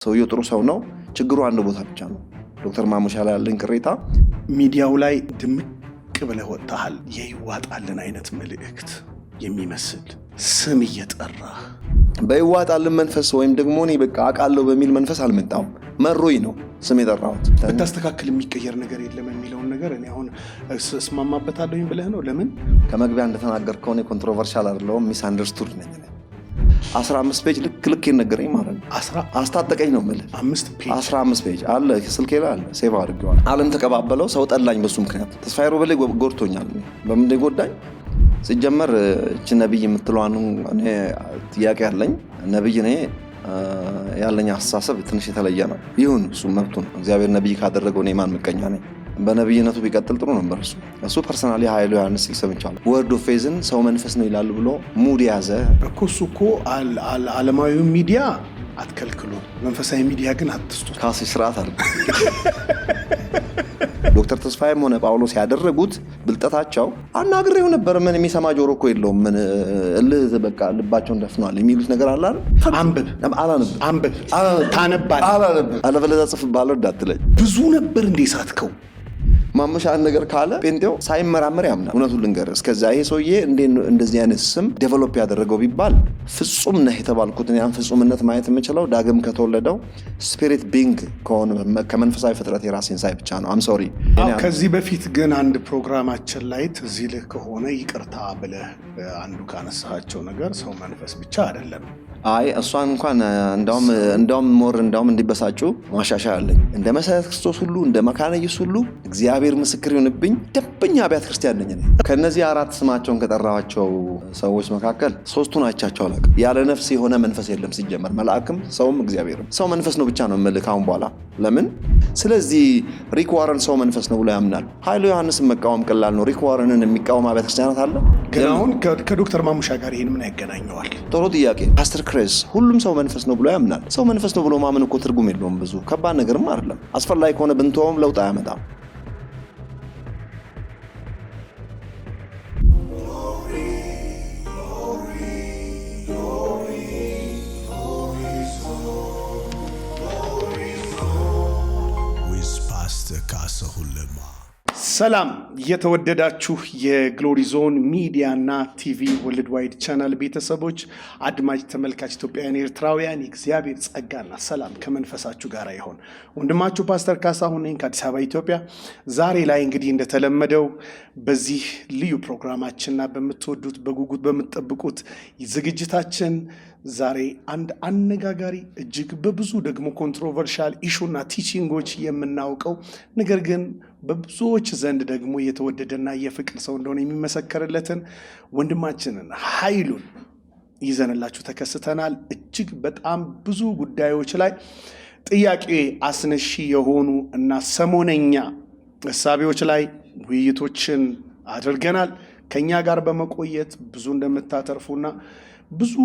ሰውየው ጥሩ ሰው ነው። ችግሩ አንድ ቦታ ብቻ ነው። ዶክተር ማሙሻ ላይ ያለን ቅሬታ ሚዲያው ላይ ድምቅ ብለህ ወጣሃል። የይዋጣልን አይነት መልእክት የሚመስል ስም እየጠራ በይዋጣልን መንፈስ ወይም ደግሞ እኔ በቃ አውቃለሁ በሚል መንፈስ አልመጣም። መሮኝ ነው ስም የጠራሁት። ብታስተካክል የሚቀየር ነገር የለም የሚለውን ነገር እኔ አሁን እስማማበታለሁኝ ብለህ ነው። ለምን ከመግቢያ እንደተናገርከው እኔ ኮንትሮቨርሻል አይደለሁም፣ ሚስ አንደርስቱድ ነኝ። 15 ፔጅ ልክ ይነገረኝ ማለት ነው። አስታጠቀኝ ነው የምልህ። 15 ፔጅ አለ ስልኬ ላይ አለ፣ ሴቭ አድርጌዋለሁ። ዓለም ተቀባበለው፣ ሰው ጠላኝ በሱ ምክንያት። ተስፋዬ ሮበሌ ጎድቶኛል። በምን ጎዳኝ? ሲጀመር እቺ ነብይ የምትለዋን እኔ ጥያቄ አለኝ። ነብይ እኔ ያለኝ አስተሳሰብ ትንሽ የተለየ ነው። ይሁን እሱ መብቱ ነው። እግዚአብሔር ነብይ ካደረገው እኔ ማን ምቀኛ ነኝ? በነብይነቱ ቢቀጥል ጥሩ ነበር። እሱ ፐርሰናሊ ኃይሉ ዮሐንስ ሲሰምቻለሁ። ወርድ ኦፍ ፌዝን ሰው መንፈስ ነው ይላል ብሎ ሙድ ያዘ እኮ። እሱ እኮ ዓለማዊ ሚዲያ አትከልክሉ፣ መንፈሳዊ ሚዲያ ግን አትስጡ። ካሲ ስርዓት አለ። ዶክተር ተስፋዬም ሆነ ጳውሎስ ያደረጉት ብልጠታቸው አናግሬው ነበር። ምን የሚሰማ ጆሮ እኮ የለውም። ምን እልህ በቃ ልባቸውን ደፍኗል የሚሉት ነገር አለ አይደል? አንብብ ታነባለህ፣ አለበለዚያ ጽፍብሃለሁ እንዳትለኝ። ብዙ ነበር እንዴ ሳትከው ማሙሻ ነገር ካለ ጴንጤው ሳይመራመር ያምናል። እውነቱን ልንገርህ፣ እስከዛ ይሄ ሰውዬ እንደዚህ አይነት ስም ዴቨሎፕ ያደረገው ቢባል ፍጹም ነህ የተባልኩትን ያን ፍጹምነት ማየት የምችለው ዳግም ከተወለደው ስፒሪት ቢንግ ከሆነ ከመንፈሳዊ ፍጥረት የራሴን ሳይ ብቻ ነው። አም ሶሪ። ከዚህ በፊት ግን አንድ ፕሮግራማችን ላይ ትዝ ይልህ ከሆነ ይቅርታ ብለህ አንዱ ካነሳቸው ነገር ሰው መንፈስ ብቻ አይደለም። አይ እሷን እንኳን እንዳውም እንዲበሳጩ ማሻሻያ አለኝ። እንደ መሰረት ክርስቶስ ሁሉ እንደ መካነ ኢየሱስ ሁሉ እግዚአብሔር ምስክር ይሁንብኝ፣ ደንበኛ አብያተ ክርስቲያን ነኝ። ከነዚህ 4 ስማቸውን ከጠራኋቸው ሰዎች መካከል 3ቱን አይቻቸው አላውቅም። ያለ ነፍስ የሆነ መንፈስ የለም ሲጀመር፣ መልአክም ሰውም እግዚአብሔርም። ሰው መንፈስ ነው ብቻ ነው የምልህ ካሁን በኋላ። ለምን? ስለዚህ ሪክ ዋረን ሰው መንፈስ ነው ብሎ ያምናል። ኃይሉ ዮሐንስን መቃወም ቀላል ነው። ሪክ ዋረንን የሚቃወም አብያተ ክርስቲያናት አለ። ግን አሁን ከዶክተር ማሙሻ ጋር ይሄን ምን ያገናኘዋል? ጥሩ ጥያቄ። ፓስተር ክሬስ ሁሉም ሰው መንፈስ ነው ብሎ ያምናል። ሰው መንፈስ ነው ብሎ ማመን እኮ ትርጉም የለውም። ብዙ ከባድ ነገርም አይደለም። አስፈላጊ ከሆነ ብንተውም ለውጥ አያመጣም። ሰላም የተወደዳችሁ የግሎሪ ዞን ሚዲያ እና ቲቪ ወርልድ ዋይድ ቻናል ቤተሰቦች፣ አድማጭ ተመልካች ኢትዮጵያውያን፣ ኤርትራውያን፣ የእግዚአብሔር ጸጋና ሰላም ከመንፈሳችሁ ጋር ይሁን። ወንድማችሁ ፓስተር ካሳሁን ነኝ ከአዲስ አበባ ኢትዮጵያ። ዛሬ ላይ እንግዲህ እንደተለመደው በዚህ ልዩ ፕሮግራማችንና በምትወዱት በጉጉት በምትጠብቁት ዝግጅታችን ዛሬ አንድ አነጋጋሪ እጅግ በብዙ ደግሞ ኮንትሮቨርሻል ኢሹና ቲቺንጎች የምናውቀው ነገር ግን በብዙዎች ዘንድ ደግሞ የተወደደና የፍቅር ሰው እንደሆነ የሚመሰከርለትን ወንድማችንን ኃይሉን ይዘንላችሁ ተከስተናል። እጅግ በጣም ብዙ ጉዳዮች ላይ ጥያቄ አስነሺ የሆኑ እና ሰሞነኛ እሳቤዎች ላይ ውይይቶችን አድርገናል። ከኛ ጋር በመቆየት ብዙ እንደምታተርፉና ብዙ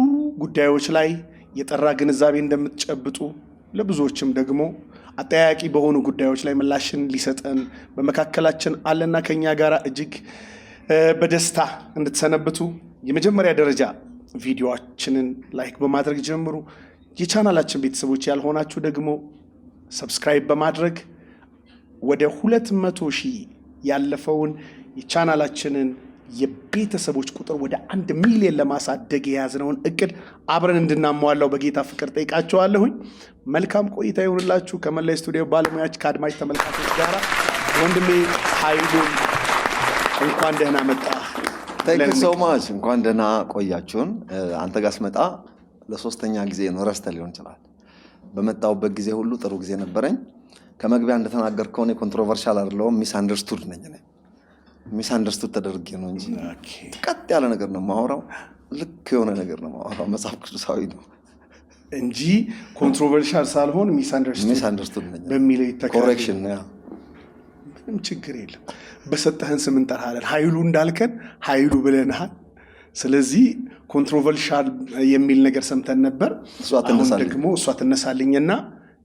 ጉዳዮች ላይ የጠራ ግንዛቤ እንደምትጨብጡ ለብዙዎችም ደግሞ አጠያያቂ በሆኑ ጉዳዮች ላይ ምላሽን ሊሰጠን በመካከላችን አለና ከኛ ጋር እጅግ በደስታ እንድትሰነብቱ የመጀመሪያ ደረጃ ቪዲዮአችንን ላይክ በማድረግ ጀምሩ። የቻናላችን ቤተሰቦች ያልሆናችሁ ደግሞ ሰብስክራይብ በማድረግ ወደ 200,000 ያለፈውን የቻናላችንን የቤተሰቦች ቁጥር ወደ 1 ሚሊዮን ለማሳደግ የያዝነውን እቅድ አብረን እንድናሟላው በጌታ ፍቅር ጠይቃቸዋለሁኝ። መልካም ቆይታ ይሁንላችሁ ከመላይ ስቱዲዮ ባለሙያዎች ከአድማጭ ተመልካቾች ጋር። ወንድሜ ኃይሉን እንኳን ደህና መጣ። ታንክ ዩ ሶ ማች። እንኳን ደህና ቆያችሁን። አንተ ጋር ስመጣ ለሶስተኛ ጊዜ ነው። ረስተህ ሊሆን ይችላል። በመጣሁበት ጊዜ ሁሉ ጥሩ ጊዜ ነበረኝ። ከመግቢያ እንደተናገርከው እኔ ኮንትሮቨርሻል አይደለሁም፣ ሚስ አንደርስቱድ ነኝ። ሚስ አንደርስቱድ ተደርጌ ነው እንጂ ቀጥ ያለ ነገር ነው የማወራው። ልክ የሆነ ነገር ነው የማወራው። መጽሐፍ ቅዱሳዊ ነው እንጂ ኮንትሮቨርሻል ሳልሆን ሚስ አንደርስቱድ ነኝ በሚለው ኮሬክሽን ነው። ምንም ችግር የለም። በሰጠህን ስም እንጠራለን። ኃይሉ እንዳልከን ኃይሉ ብለናል። ስለዚህ ኮንትሮቨርሻል የሚል ነገር ሰምተን ነበር። አሁን ደግሞ እሷ ትነሳልኝና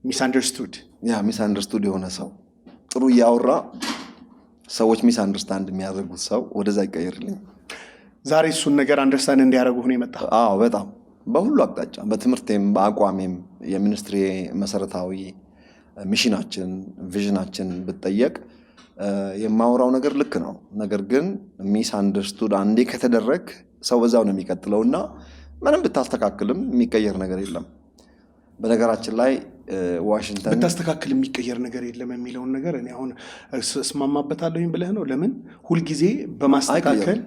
ሚስ አንደርስቱድ የሆነ ሰው ጥሩ እያወራ ሰዎች ሚስ አንደርስታንድ የሚያደርጉት ሰው ወደዛ ይቀየርልኝ። ዛሬ እሱን ነገር አንደርስታንድ እንዲያደርጉ ነው የመጣው። በጣም በሁሉ አቅጣጫ በትምህርቴም በአቋሜም የሚኒስትሪ መሰረታዊ ሚሽናችን ቪዥናችን ብትጠየቅ የማወራው ነገር ልክ ነው። ነገር ግን ሚስ አንደርስቱድ አንዴ ከተደረግ ሰው በዛው ነው የሚቀጥለውና ምንም ብታስተካክልም የሚቀየር ነገር የለም። በነገራችን ላይ ዋሽንግተን ብታስተካክል የሚቀየር ነገር የለም የሚለውን ነገር እኔ አሁን እስማማበታለሁ ብለህ ነው። ለምን ሁልጊዜ በማስተካከል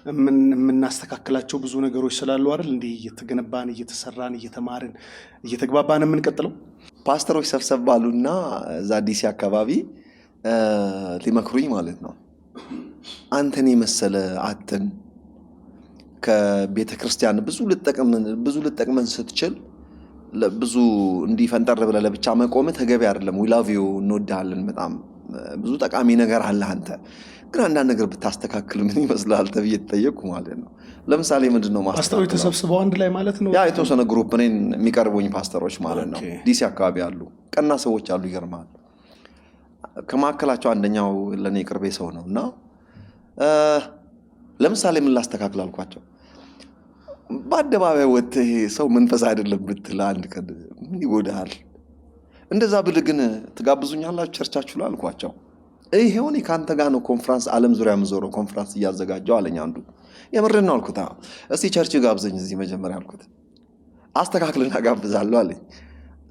የምናስተካክላቸው ብዙ ነገሮች ስላሉ አይደል እንዴ እየተገነባን እየተሰራን እየተማርን እየተግባባን የምንቀጥለው። ፓስተሮች ሰብሰብ ባሉና እዛ ዲሲ አካባቢ ሊመክሩኝ ማለት ነው። አንተን የመሰለ አተን ከቤተ ክርስቲያን ብዙ ልጠቅመን ስትችል ብዙ እንዲፈንጠር ብለህ ለብቻ መቆም ተገቢ አይደለም። we love you እንወድሃለን፣ በጣም ብዙ ጠቃሚ ነገር አለ አንተ ግን አንዳንድ ነገር ብታስተካክል ምን ይመስላል ተብዬ ተጠየቅኩ ማለት ነው። ለምሳሌ ምንድነው ፓስተሮች ተሰብስበው አንድ ላይ ማለት ነው። ያ የተወሰነ ግሩፕ እኔን የሚቀርቡኝ ፓስተሮች ማለት ነው ዲሲ አካባቢ አሉ። ቀና ሰዎች አሉ፣ ይገርማል። ከማከላቸው አንደኛው ለኔ ቅርቤ ሰው ነውና ለምሳሌ ምን ላስተካክል አልኳቸው። በአደባባይ ወጥተህ ሰው መንፈስ አይደለም ብትል አንድ ቀን ምን ይጎዳል? እንደዛ ብል ግን ትጋብዙኛላችሁ ቸርቻችሁ ላይ አልኳቸው። ይሄው እኔ ካንተ ጋር ነው ኮንፈረንስ ዓለም ዙሪያ የምዞረው ኮንፈረንስ እያዘጋጀው አለኝ አንዱ። የምሬን ነው አልኩት። እስቲ ቸርች ጋብዘኝ እዚህ መጀመሪያ አልኩት። አስተካክልና ጋብዛለሁ አለኝ።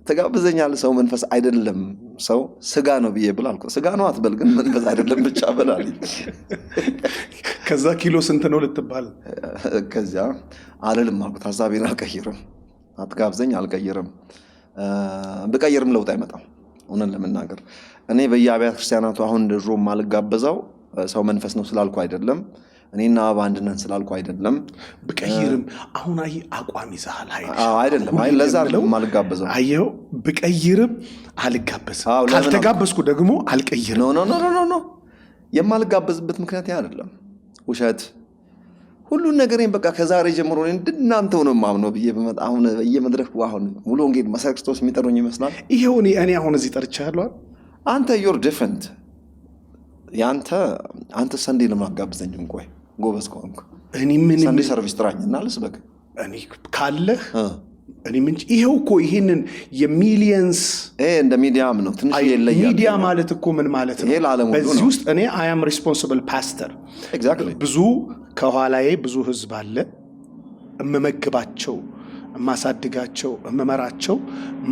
ተጋብዘኛለህ ሰው መንፈስ አይደለም ሰው ስጋ ነው ብዬ ብል አልኩት። ስጋ ነው አትበል ግን መንፈስ አይደለም ብቻ በል አለኝ። ከዛ ኪሎ ስንት ነው ልትባል ከዛ አልልም አልኩት። ሐሳቤን አልቀይርም፣ አትጋብዘኝ አልቀይርም። ብቀይርም ለውጥ አይመጣም። እውነት ለመናገር እኔ በየአብያተ ክርስቲያናቱ አሁን ድሮ ማልጋበዛው ሰው መንፈስ ነው ስላልኩ አይደለም፣ እኔና በአንድ ነን ስላልኩ አይደለም። ብቀይርም አሁን አይ አቋም ይዛል አይደለም። አይ ለዛ አይደለም ማልጋበዛው። አየው ብቀይርም አልጋበዝም፣ ካልተጋበዝኩ ደግሞ አልቀይርም። ኖ የማልጋበዝበት ምክንያት አይደለም ውሸት። ሁሉን ነገሬን በቃ ከዛሬ ጀምሮ እናንተው ነው ማምነው ብዬ በመጣ አሁን በየመድረኩ አሁን ሙሉ ወንጌል መሰረ ክርስቶስ የሚጠሩኝ ይመስላል። ይሄው እኔ አሁን እዚህ ጠርቻለሁ። አንተ you're different። አንተ ሰንዴ ለማጋብዘኝ እንቆይ ጎበዝ ከሆንኩ እኔ ምን ሰንዴ ሰርቪስ ጥራኝና ልስበክ እኔ ካለህ እኔ ምን ይሄው እኮ ይሄንን የሚሊየንስ እንደ ሚዲያም ነው ትንሽ ይለያል። ሚዲያ ማለት እኮ ምን ማለት ነው? በዚህ ውስጥ እኔ I am responsible pastor exactly። ብዙ ከኋላዬ ብዙ ህዝብ አለ፣ እመመግባቸው፣ ማሳድጋቸው፣ እመመራቸው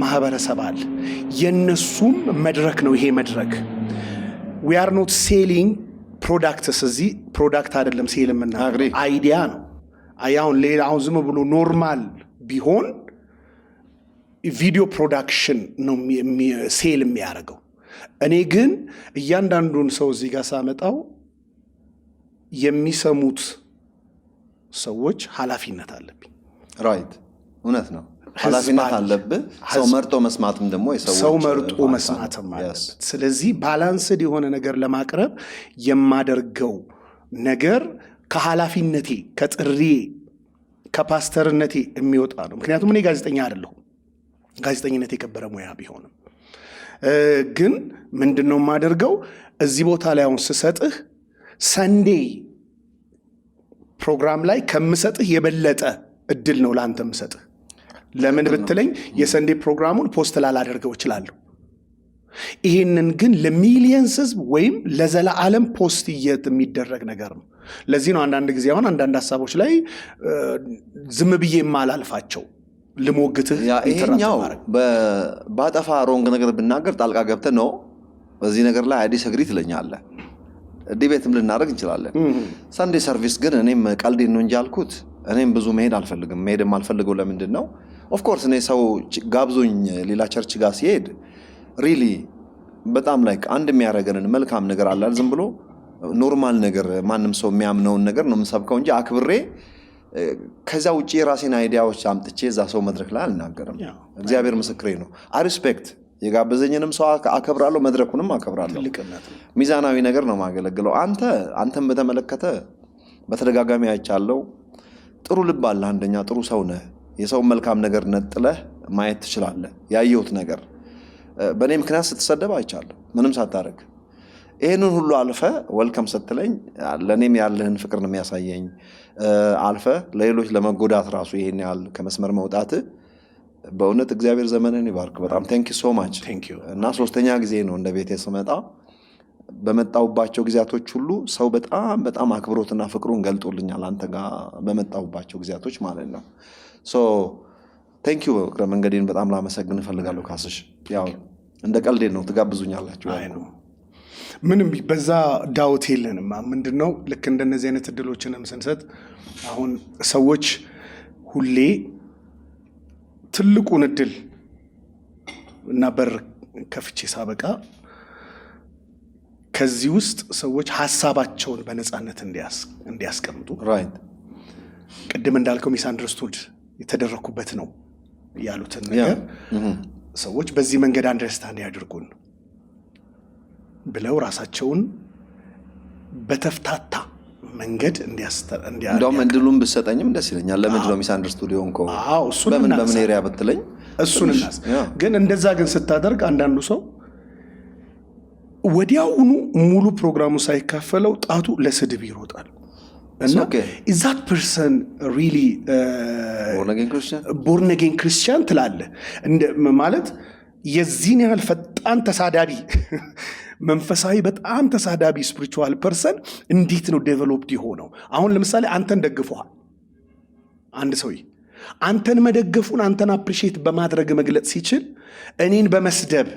ማህበረሰብ አለ። የነሱም መድረክ ነው ይሄ መድረክ። we are not selling products። እዚህ ፕሮዳክት አይደለም ሴል የምናደርገው አይዲያ ነው። አሁን ሌላ አሁን ዝም ብሎ ኖርማል ቢሆን ቪዲዮ ፕሮዳክሽን ነው ሴል የሚያደርገው። እኔ ግን እያንዳንዱን ሰው እዚህ ጋር ሳመጣው የሚሰሙት ሰዎች ኃላፊነት አለብኝ። ራይት፣ እውነት ነው። ኃላፊነት አለብህ። ሰው መርጦ መስማትም ደግሞ ሰው መርጦ መስማትም አለበት። ስለዚህ ባላንስድ የሆነ ነገር ለማቅረብ የማደርገው ነገር ከኃላፊነቴ ከጥሪ ከፓስተርነቴ የሚወጣ ነው። ምክንያቱም እኔ ጋዜጠኛ አይደለሁም። ጋዜጠኝነት የከበረ ሙያ ቢሆንም ግን ምንድነው የማደርገው እዚህ ቦታ ላይ አሁን ስሰጥህ ሰንዴ ፕሮግራም ላይ ከምሰጥህ የበለጠ እድል ነው ለአንተ የምሰጥህ። ለምን ብትለኝ የሰንዴ ፕሮግራሙን ፖስት ላላደርገው እችላለሁ። ይሄንን ግን ለሚሊየንስ ህዝብ ወይም ለዘላለም ፖስት የሚደረግ ነገር ነው። ለዚህ ነው አንዳንድ ጊዜ አሁን አንዳንድ ሀሳቦች ላይ ዝም ብዬ የማላልፋቸው ልሞግትህ። ይሄኛው ባጠፋ ሮንግ ነገር ብናገር ጣልቃ ገብተህ ነው በዚህ ነገር ላይ አዲስ አግሪ ትለኛለህ። ዲቤትም ልናደርግ እንችላለን። ሰንዴ ሰርቪስ ግን እኔም ቀልዴን ነው እንጂ አልኩት። እኔም ብዙ መሄድ አልፈልግም። መሄድም አልፈልገው ለምንድን ነው? ኦፍኮርስ እኔ ሰው ጋብዞኝ ሌላ ቸርች ጋር ሲሄድ ሪሊ በጣም ላይክ አንድ የሚያደርገንን መልካም ነገር አለ። ዝም ብሎ ኖርማል ነገር ማንም ሰው የሚያምነውን ነገር ነው የምሰብከው እንጂ አክብሬ ከዛ ውጪ የራሴን አይዲያዎች አምጥቼ እዛ ሰው መድረክ ላይ አልናገርም። እግዚአብሔር ምስክሬ ነው። ሪስፔክት የጋበዘኝንም ሰው አከብራለሁ፣ መድረኩንም አከብራለሁ። ሚዛናዊ ነገር ነው ማገለግለው። አንተም በተመለከተ በተደጋጋሚ አይቻለሁ። ጥሩ ልብ አለ። አንደኛ ጥሩ ሰው ነህ። የሰው መልካም ነገር ነጥለህ ማየት ትችላለህ። ያየሁት ነገር በእኔ ምክንያት ስትሰደብ አይቻለሁ ምንም ሳታረግ። ይሄንን ሁሉ አልፈ ወልከም ስትለኝ ለኔም ያለህን ፍቅር ነው የሚያሳየኝ አልፈ ለሌሎች ለመጎዳት ራሱ ይሄን ያህል ከመስመር መውጣት በእውነት እግዚአብሔር ዘመንን ይባርክ በጣም ቴንክ ዩ ሶ ማች እና ሶስተኛ ጊዜ ነው እንደ ቤቴ ስመጣ በመጣውባቸው ጊዜያቶች ሁሉ ሰው በጣም በጣም አክብሮትና ፍቅሩን ገልጦልኛል አንተ ጋር በመጣውባቸው ጊዜያቶች ማለት ነው ሶ ቴንክ ዩ መንገዴን በጣም ላመሰግን እፈልጋለሁ ካስሽ ያው እንደ ቀልዴ ነው ትጋብዙኛላችሁ አይ ነው ምንም በዛ ዳውት የለንም ምንድነው ልክ እንደነዚህ አይነት እድሎችንም ስንሰጥ አሁን ሰዎች ሁሌ ትልቁን እድል እና በር ከፍቼ ሳበቃ ከዚህ ውስጥ ሰዎች ሐሳባቸውን በነፃነት እንዲያስቀምጡ ራይት ቅድም እንዳልከው ሚስ አንደርስቱድ የተደረኩበት ነው ያሉትን ነገር ሰዎች በዚህ መንገድ አንደርስታንድ ያድርጉን ብለው ራሳቸውን በተፍታታ መንገድ እንደውም እንድሉም ብሰጠኝም ደስ ይለኛል ለምንድን ነው ሚስ አንደርስቱድ የሆንከው በምን ኤሪያ ብትለኝ እሱንናስ ግን እንደዛ ግን ስታደርግ አንዳንዱ ሰው ወዲያውኑ ሙሉ ፕሮግራሙ ሳይካፈለው ጣቱ ለስድብ ይሮጣል እና is that person really born again Christian ትላለህ ማለት የዚህን ያህል ፈጣን ተሳዳቢ መንፈሳዊ በጣም ተሳዳቢ ስፒሪቹዋል ፐርሰን እንዴት ነው ዴቨሎፕድ የሆነው አሁን ለምሳሌ አንተን ደግፈዋል አንድ ሰው አንተን መደገፉን አንተን አፕሪሺየት በማድረግ መግለጽ ሲችል እኔን በመስደብ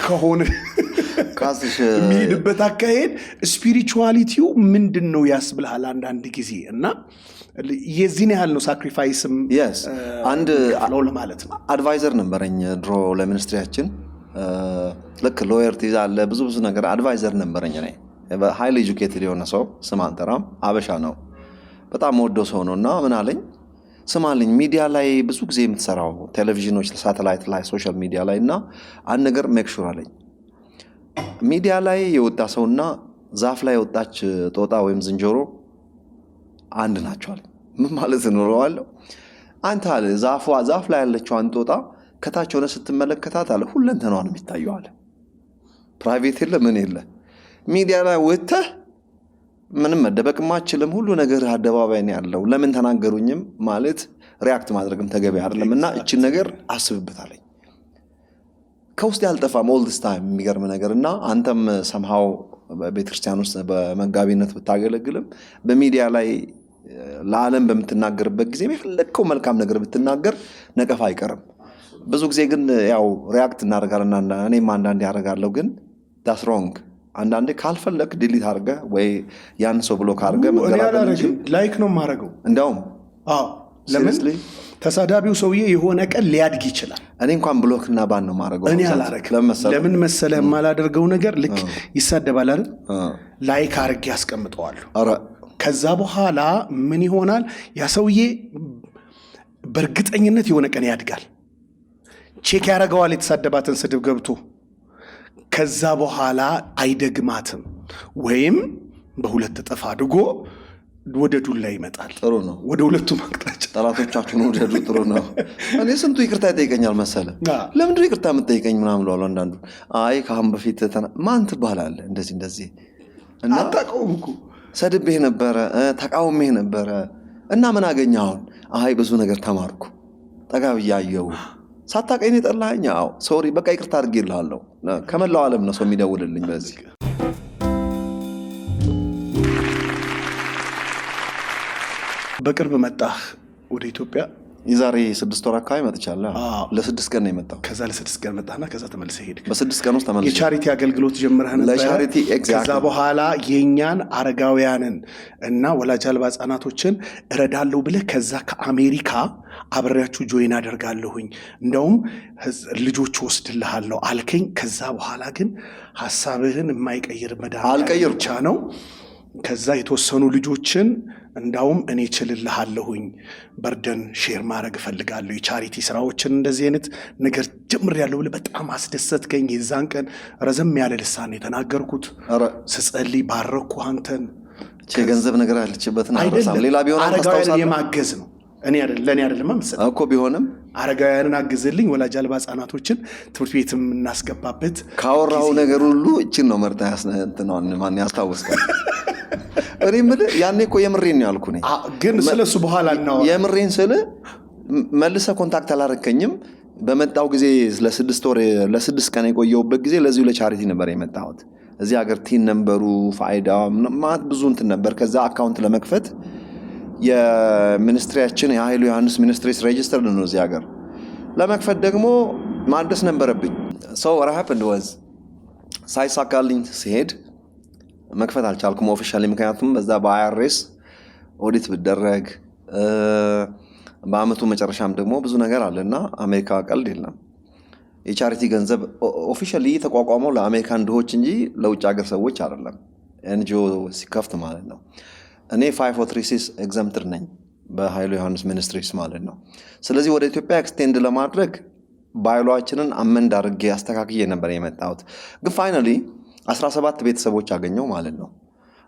ከሆነ ካስሽ የሚሄድበት አካሄድ ስፒሪቹዋሊቲው ምንድነው ያስብልሃል አንዳንድ ጊዜ እና የዚህን ያህል ነው ሳክሪፋይስም አንድ ለማለት ነው አድቫይዘር ነበረኝ ድሮ ለሚኒስትሪያችን ልክ ሎየር ትይዛለ ብዙ ነገር አድቫይዘር ነበረኝ እኔ ሃይሊ ኤጁኬትድ የሆነ ሰው ስም አንጠራም አበሻ ነው በጣም ወዶ ሰው ነውና ምን አለኝ ስማልኝ ሚዲያ ላይ ብዙ ጊዜ የምትሰራው ቴሌቪዥኖች ሳተላይት ላይ ሶሻል ሚዲያ ላይ እና አንድ ነገር ሜክ ሹር አለኝ ሚዲያ ላይ የወጣ ሰውና ዛፍ ላይ ወጣች ጦጣ ወይም ዝንጀሮ አንድ ናቸው አለ ምን ማለት ነው አንተ አለ ዛፍ ላይ ያለችው አንድ ጦጣ ከታች ሆነ ስትመለከታት አለ ሁለንተናው ነው የሚታየው አለ ፕራይቬት የለ ምን የለ ሚዲያ ላይ ወጥተህ ምንም መደበቅም አትችልም ሁሉ ነገር አደባባይ ነው ያለው ለምን ተናገሩኝም ማለት ሪአክት ማድረግም ተገቢ አይደለምና እቺ ነገር አስብበታለኝ ከውስጥ ያልጠፋም ኦል ዲስ ታይም የሚገርም ነገርና አንተም somehow በቤተክርስቲያን ውስጥ በመጋቢነት ብታገለግልም በሚዲያ ላይ ለዓለም በምትናገርበት ጊዜ የፈለከው መልካም ነገር ብትናገር ነቀፋ አይቀርም ብዙ ጊዜ ግን ያው ሪአክት እናደርጋለና እኔም አንዳንዴ ያደርጋለሁ ግን that's wrong አንዳንዴ ካልፈለክ ዲሊት አድርገህ ወይ ያን ሰው ብሎክ አድርገህ መገላገል ላይክ ነው ማረገው እንደውም ለምን ተሳዳቢው ሰውዬ የሆነ ቀን ሊያድግ ይችላል እኔ እንኳን ብሎክና ባን ነው ማረገው እኔ አላረግም ለምን መሰለህ ማላደርገው ነገር ልክ ይሳደባል አይደል ላይክ አድርጌ ያስቀምጠዋለሁ ከዛ በኋላ ምን ይሆናል ያ ሰውዬ በእርግጠኝነት የሆነ ቀን ያድጋል ቼክ ያረጋዋል የተሳደባትን ስድብ ገብቶ ከዛ በኋላ አይደግማትም ወይም በሁለት እጥፍ አድጎ ወደ ዱላ ይመጣል ጥሩ ነው ወደ ሁለቱ ማቅጣጫ ጠላቶቻችሁን ወደዱ ጥሩ ነው እኔ ስንቱ ይቅርታ ይጠይቀኛል መሰለ ለምንድነው ይቅርታ የምትጠይቀኝ ምናምን ብለው አንዳንዱ አይ ካሁን በፊት ማን ትባላለህ እንደዚህ እና አጣቀውም እኮ ሰድቤህ ነበረ ተቃውሜህ ነበረ እና ምን አገኘህ አሁን አይ ብዙ ነገር ተማርኩ ጠጋብያየው ሳታቀኝ የጠላኸኝ ሶሪ በቃ ይቅርታ አድርጌልሃለሁ ከመላው ዓለም ነው ሰው የሚደውልልኝ በዚህ በቅርብ መጣህ ወደ ኢትዮጵያ የዛሬ 6 ወር አካባቢ መጥቻለሁ ለ6 ቀን ነው የመጣው ከዛ ለ6 ቀን መጣና ከዛ ተመልሰህ ሄድክ በ6 ቀን ውስጥ ተመልሰህ የቻሪቲ አገልግሎት ጀምረህ ነበር ለቻሪቲ ከዛ በኋላ የኛን አረጋውያንን እና ወላጅ አልባ ህጻናቶችን እረዳለሁ ብለህ ከዛ ከአሜሪካ አብሬያችሁ ጆይን አደርጋለሁኝ እንደውም ልጆች ወስድልሃለሁ አልከኝ ከዛ በኋላ ግን ሐሳብህን የማይቀይር አልቀይር ብቻ ነው ከዛ የተወሰኑ ልጆችን እንዳውም እኔ ችልልሃለሁኝ በርደን ሼር ማድረግ ፈልጋለሁ የቻሪቲ ስራዎችን እንደዚህ አይነት ነገር ጀምሬያለሁ ብለህ በጣም አስደሰትከኝ የዛን ቀን ረዘም ያለ ልሳን የተናገርኩት ስጸልይ ባረኩ አንተን ገንዘብ ነገር አለችበትና ሌላ ቢሆን አረጋውያን የማገዝ ነው እኔ አይደለም ለኔ አይደለም መሰለኝ እኮ ቢሆንም አረጋውያንን አግዝልኝ ወላጅ አልባ ህጻናቶችን ትምህርት ቤትም እናስገባበት ካወራው ነገር ሁሉ እቺን ነው መርጣ ያስነንተናን ማን ያስታውስካል እኔ ምን ያኔ እኮ የምሬን ነው ያልኩ ነኝ ግን ስለሱ በኋላ ነው የምሬን ስለ መልሰ ኮንታክት አላረከኝም በመጣው ጊዜ ለ6 ቀን የቆየውበት ጊዜ ለዚሁ ለቻሪቲ ነበር የመጣሁት እዚህ ሀገር ቲን ነምበሩ ፋይዳ ማት ብዙ እንትን ነበር ከዛ አካውንት ለመክፈት የሚኒስትሪያችን የኃይሉ ዮሐንስ ሚኒስትሪስ ሬጂስተር ነው እዚህ ሀገር ለመክፈት ደግሞ ማድረስ ነበረብኝ so what happened was ሳይሳካልኝ ሲሄድ መክፈት አልቻልኩም ኦፊሻሊ ምክንያቱም በዛ በአይአርኤስ ኦዲት ብደረግ በአመቱ መጨረሻም ደግሞ ብዙ ነገር አለና አሜሪካ ቀልድ የለም የቻሪቲ ገንዘብ ኦፊሻሊ ተቋቋመው ለአሜሪካን ድሆች እንጂ ለውጭ ሀገር ሰዎች አይደለም ኤንጂኦ ሲከፍት ማለት ነው እኔ 536 ኤግዛምፕትድ ነኝ በኃይሉ ዮሐንስ ሚኒስትሪስ ማለት ነው ስለዚህ ወደ ኢትዮጵያ ኤክስቴንድ ለማድረግ ባይሏችንን አመንድ አድርጌ አስተካክዬ ነበር የመጣሁት ግን ፋይናሊ 17 ቤተሰቦች አገኘው ማለት ነው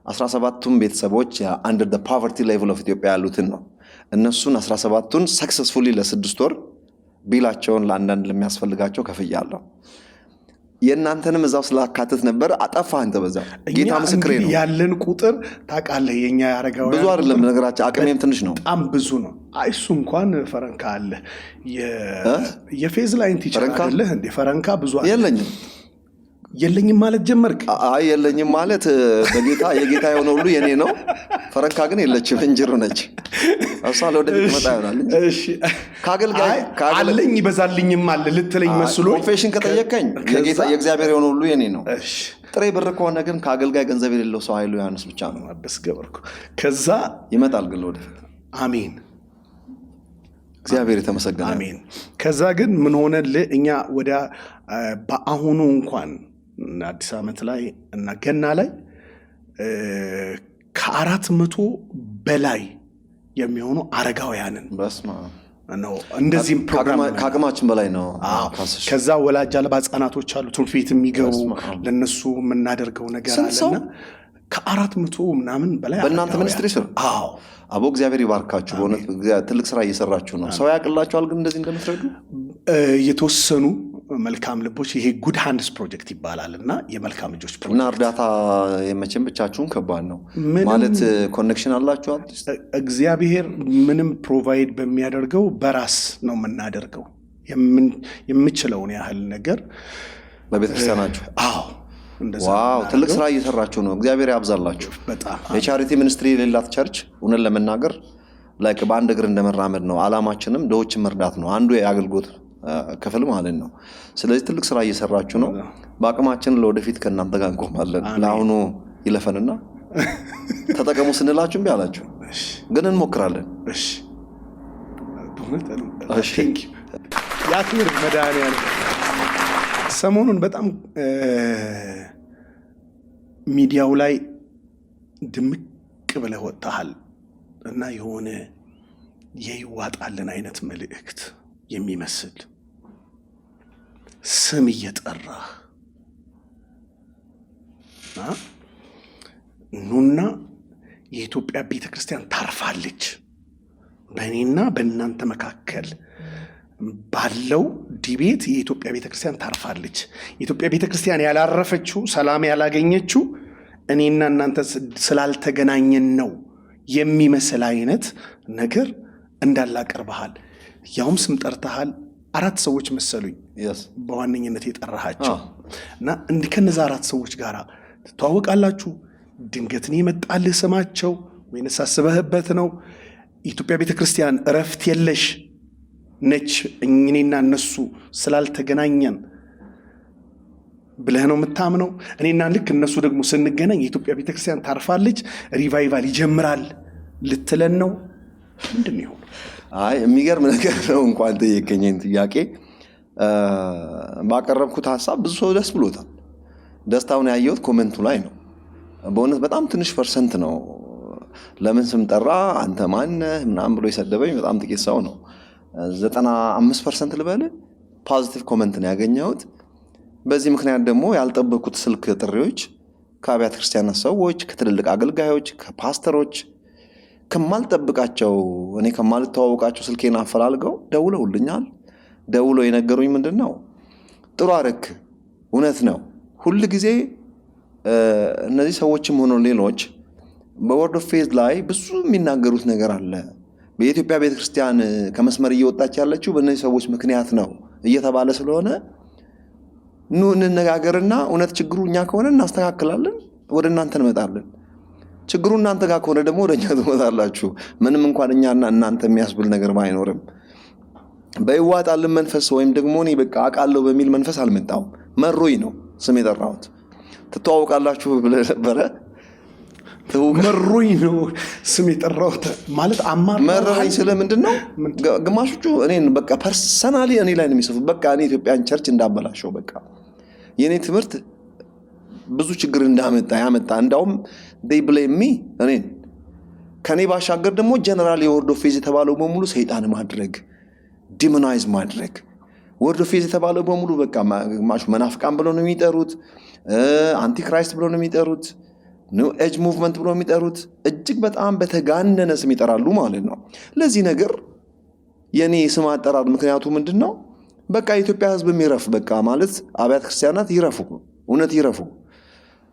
17ቱም ቤተሰቦች under the poverty level of ኢትዮጵያ ያሉትን ነው እነሱን 17ቱን ሰክሰስፉሊ ለ6 ወር ቢላቸውን ለአንዳንድ ለሚያስፈልጋቸው ከፍያለሁ የናንተንም እዛው ስላካተት ነበር አጠፋ አንተ በዛው ጌታ ምስክሬ ነው ያለን ቁጥር ታውቃለህ የኛ ያረጋው ብዙ አይደለም ነገራችን አቅሜም ትንሽ ነው በጣም ብዙ ነው አይሱ እንኳን ፈረንካ አለ የፌዝ ላይን ቲቸር አለ እንደ ፈረንካ ብዙ የለኝም ማለት ጀመርክ አይ የለኝም ማለት በጌታ የጌታ የሆነው ሁሉ የኔ ነው ፈረንካ ግን የለችም እንጅሩ ነች አሳለ ወደ ቤት መጣ ይሆናል እሺ አለኝ ይበዛልኝም አለ ልትለኝ መስሎ ኮንፌሽን ከጠየቀኝ የጌታ የእግዚአብሔር የሆነው ሁሉ የኔ ነው እሺ ጥሬ ብር ከሆነ ግን ከአገልጋይ ገንዘብ የሌለው ሰው ኃይሉ ዮሐንስ ብቻ ነው አበስ ገበርኩ ከዛ ይመጣል ግን ወደፊት አሜን እግዚአብሔር የተመሰገነ አሜን ከዛ ግን ምን ሆነልህ እኛ ወደ በአሁኑ እንኳን አዲስ አመት ላይ እና ገና ላይ ከ400 በላይ የሚሆኑ አረጋውያንን በስማ ነው እንደዚህም ፕሮግራም ካቅማችን በላይ ነው ከዛ ወላጅ አልባ ህጻናቶች አሉ ትምህርት ቤት የሚገቡ ለነሱ የምናደርገው ነገር አለና ከ400 ምናምን በላይ በእናንተ ሚኒስትሪ ስር አዎ አቦ እግዚአብሔር ይባርካችሁ በእውነት ትልቅ ስራ እየሰራችሁ ነው ሰው ያቅላችኋል ግን እንደዚህ እንደምትረዱ የተወሰኑ መልካም ልቦች ይሄ ጉድ ሃንድስ ፕሮጀክት ይባላልና የመልካም ልጆች ፕሮጀክት እና እርዳታ የመቼም ብቻችሁን ከባድ ነው ማለት ኮኔክሽን አላችሁ እግዚአብሔር ምንም ፕሮቫይድ በሚያደርገው በራስ ነው የምናደርገው የምችለውን ያህል ነገር በቤተክርስቲያናችሁ አዎ ዋው ትልቅ ስራ እየሰራችሁ ነው እግዚአብሔር ያብዛላችሁ በጣም የቻሪቲ ሚኒስትሪ የሌላት ቸርች እውነት ለመናገር ላይክ በአንድ እግር እንደመራመድ ነው አላማችንም ድሆችን መርዳት ነው አንዱ የአገልግሎት ክፍል ማለት ነው ስለዚህ ትልቅ ስራ እየሰራችሁ ነው በአቅማችን ለወደፊት ከእናንተ ጋር እንቆማለን ለአሁኑ ይለፈንና ተጠቀሙ ስንላችሁም ቢያላችሁ ግን እንሞክራለን እሺ ያክብር መድኃኒዓለም ሰሞኑን በጣም ሚዲያው ላይ ድምቅ ብለህ ወጣሃል እና የሆነ የይዋጣልን አይነት መልእክት የሚመስል ስም እየጠራህ ኑና የኢትዮጵያ ቤተክርስቲያን ታርፋለች በእኔና በእናንተ መካከል ባለው ዲቤት የኢትዮጵያ ቤተክርስቲያን ታርፋለች የኢትዮጵያ ቤተክርስቲያን ያላረፈችው ሰላም ያላገኘችው እኔና እናንተ ስላልተገናኘን ነው የሚመስል አይነት ነገር እንዳላቀርበሃል ያውም ስም ጠርተሃል 4 ሰዎች መሰሉኝ በዋነኝነት የጠራሃቸው እና ከነዛ 4 ሰዎች ጋር ተዋወቃላችሁ ድንገት ነው የመጣልህ ስማቸው ወይንስ አስበህበት ነው ኢትዮጵያ ቤተክርስቲያን እረፍት የለሽ ነች እኔና እነሱ ስላልተገናኘን ብለህ ነው የምታምነው እኔና ልክ እነሱ ደግሞ ስንገናኝ የኢትዮጵያ ቤተክርስቲያን ታርፋለች ሪቫይቫል ይጀምራል ልትለን ነው ምንድነው አይ የሚገርም ነገር ነው እንኳን ተየከኘን ጥያቄ ባቀረብኩት ሐሳብ ብዙ ሰው ደስ ብሎታል ደስታውን ያየሁት ኮሜንቱ ላይ ነው በእውነት በጣም ትንሽ ፐርሰንት ነው ለምን ስም ጠራ አንተ ማን ምናምን ብሎ ይሰደበኝ በጣም ጥቂት ሰው ነው 95% ልበል ፖዚቲቭ ኮሜንት ነው ያገኘሁት በዚህ ምክንያት ደግሞ ያልጠበቁት ስልክ ጥሪዎች ከአብያተ ክርስቲያናት ሰዎች ከትልልቅ አገልጋዮች ከፓስተሮች ከማልጠብቃቸው እኔ ከማልተዋወቃቸው ስልኬን አፈላልገው ደውለውልኛል። ደውለው የነገሩኝ ምንድነው ጥሩ አረክ እውነት ነው። ሁል ጊዜ እነዚህ ሰዎችም ሆኖ ሌሎች በወርድ ኦፍ ፌዝ ላይ ብዙ የሚናገሩት ነገር አለ። በኢትዮጵያ ቤተክርስቲያን ከመስመር እየወጣች ያለችው በእነዚህ ሰዎች ምክንያት ነው እየተባለ ስለሆነ ኑ እንነጋገርና እውነት ችግሩ እኛ ከሆነ እናስተካክላለን፣ ወደ እናንተ እንመጣለን። ችግሩ እናንተ ጋር ከሆነ ደግሞ ወደ እኛ ትመጣላችሁ። ምንም እንኳን እኛና እናንተ የሚያስብል ነገር ባይኖርም በይዋጣልን መንፈስ ወይም ደግሞ እኔ በቃ አውቃለሁ በሚል መንፈስ አልመጣሁም። መሮኝ ነው ስም የጠራሁት። ትተዋወቃላችሁ ብለህ ነበረ። መሮኝ ነው ስም የጠራሁት ማለት መረረኝ ስለምንድን ነው? ግማሾቹ እኔን በቃ ፐርሰናሊ እኔ ላይ ነው የሚጽፉት። በቃ እኔ ኢትዮጵያን ቸርች እንዳበላሸው፣ በቃ የኔ ትምህርት ብዙ ችግር ያመጣ እንዳውም they blame me እኔን። ከኔ ባሻገር ደግሞ ጀነራል የወርድ ኦፍ ፌዝ የተባለው በሙሉ ሰይጣን ማድረግ፣ ዲሞናይዝ ማድረግ። ወርድ ኦፍ ፌዝ የተባለው በሙሉ በቃ ግማሹ መናፍቃን ብለው ነው የሚጠሩት፣ አንቲክራይስት ብለው ነው የሚጠሩት፣ ኒው ኤጅ ሙቭመንት ብለው የሚጠሩት። እጅግ በጣም በተጋነነ ስም ይጠራሉ ማለት ነው። ለዚህ ነገር የኔ ስም አጠራር ምክንያቱ ምንድነው? በቃ የኢትዮጵያ ሕዝብ የሚረፍ በቃ ማለት አብያተ ክርስቲያናት ይረፉ፣ እውነት ይረፉ።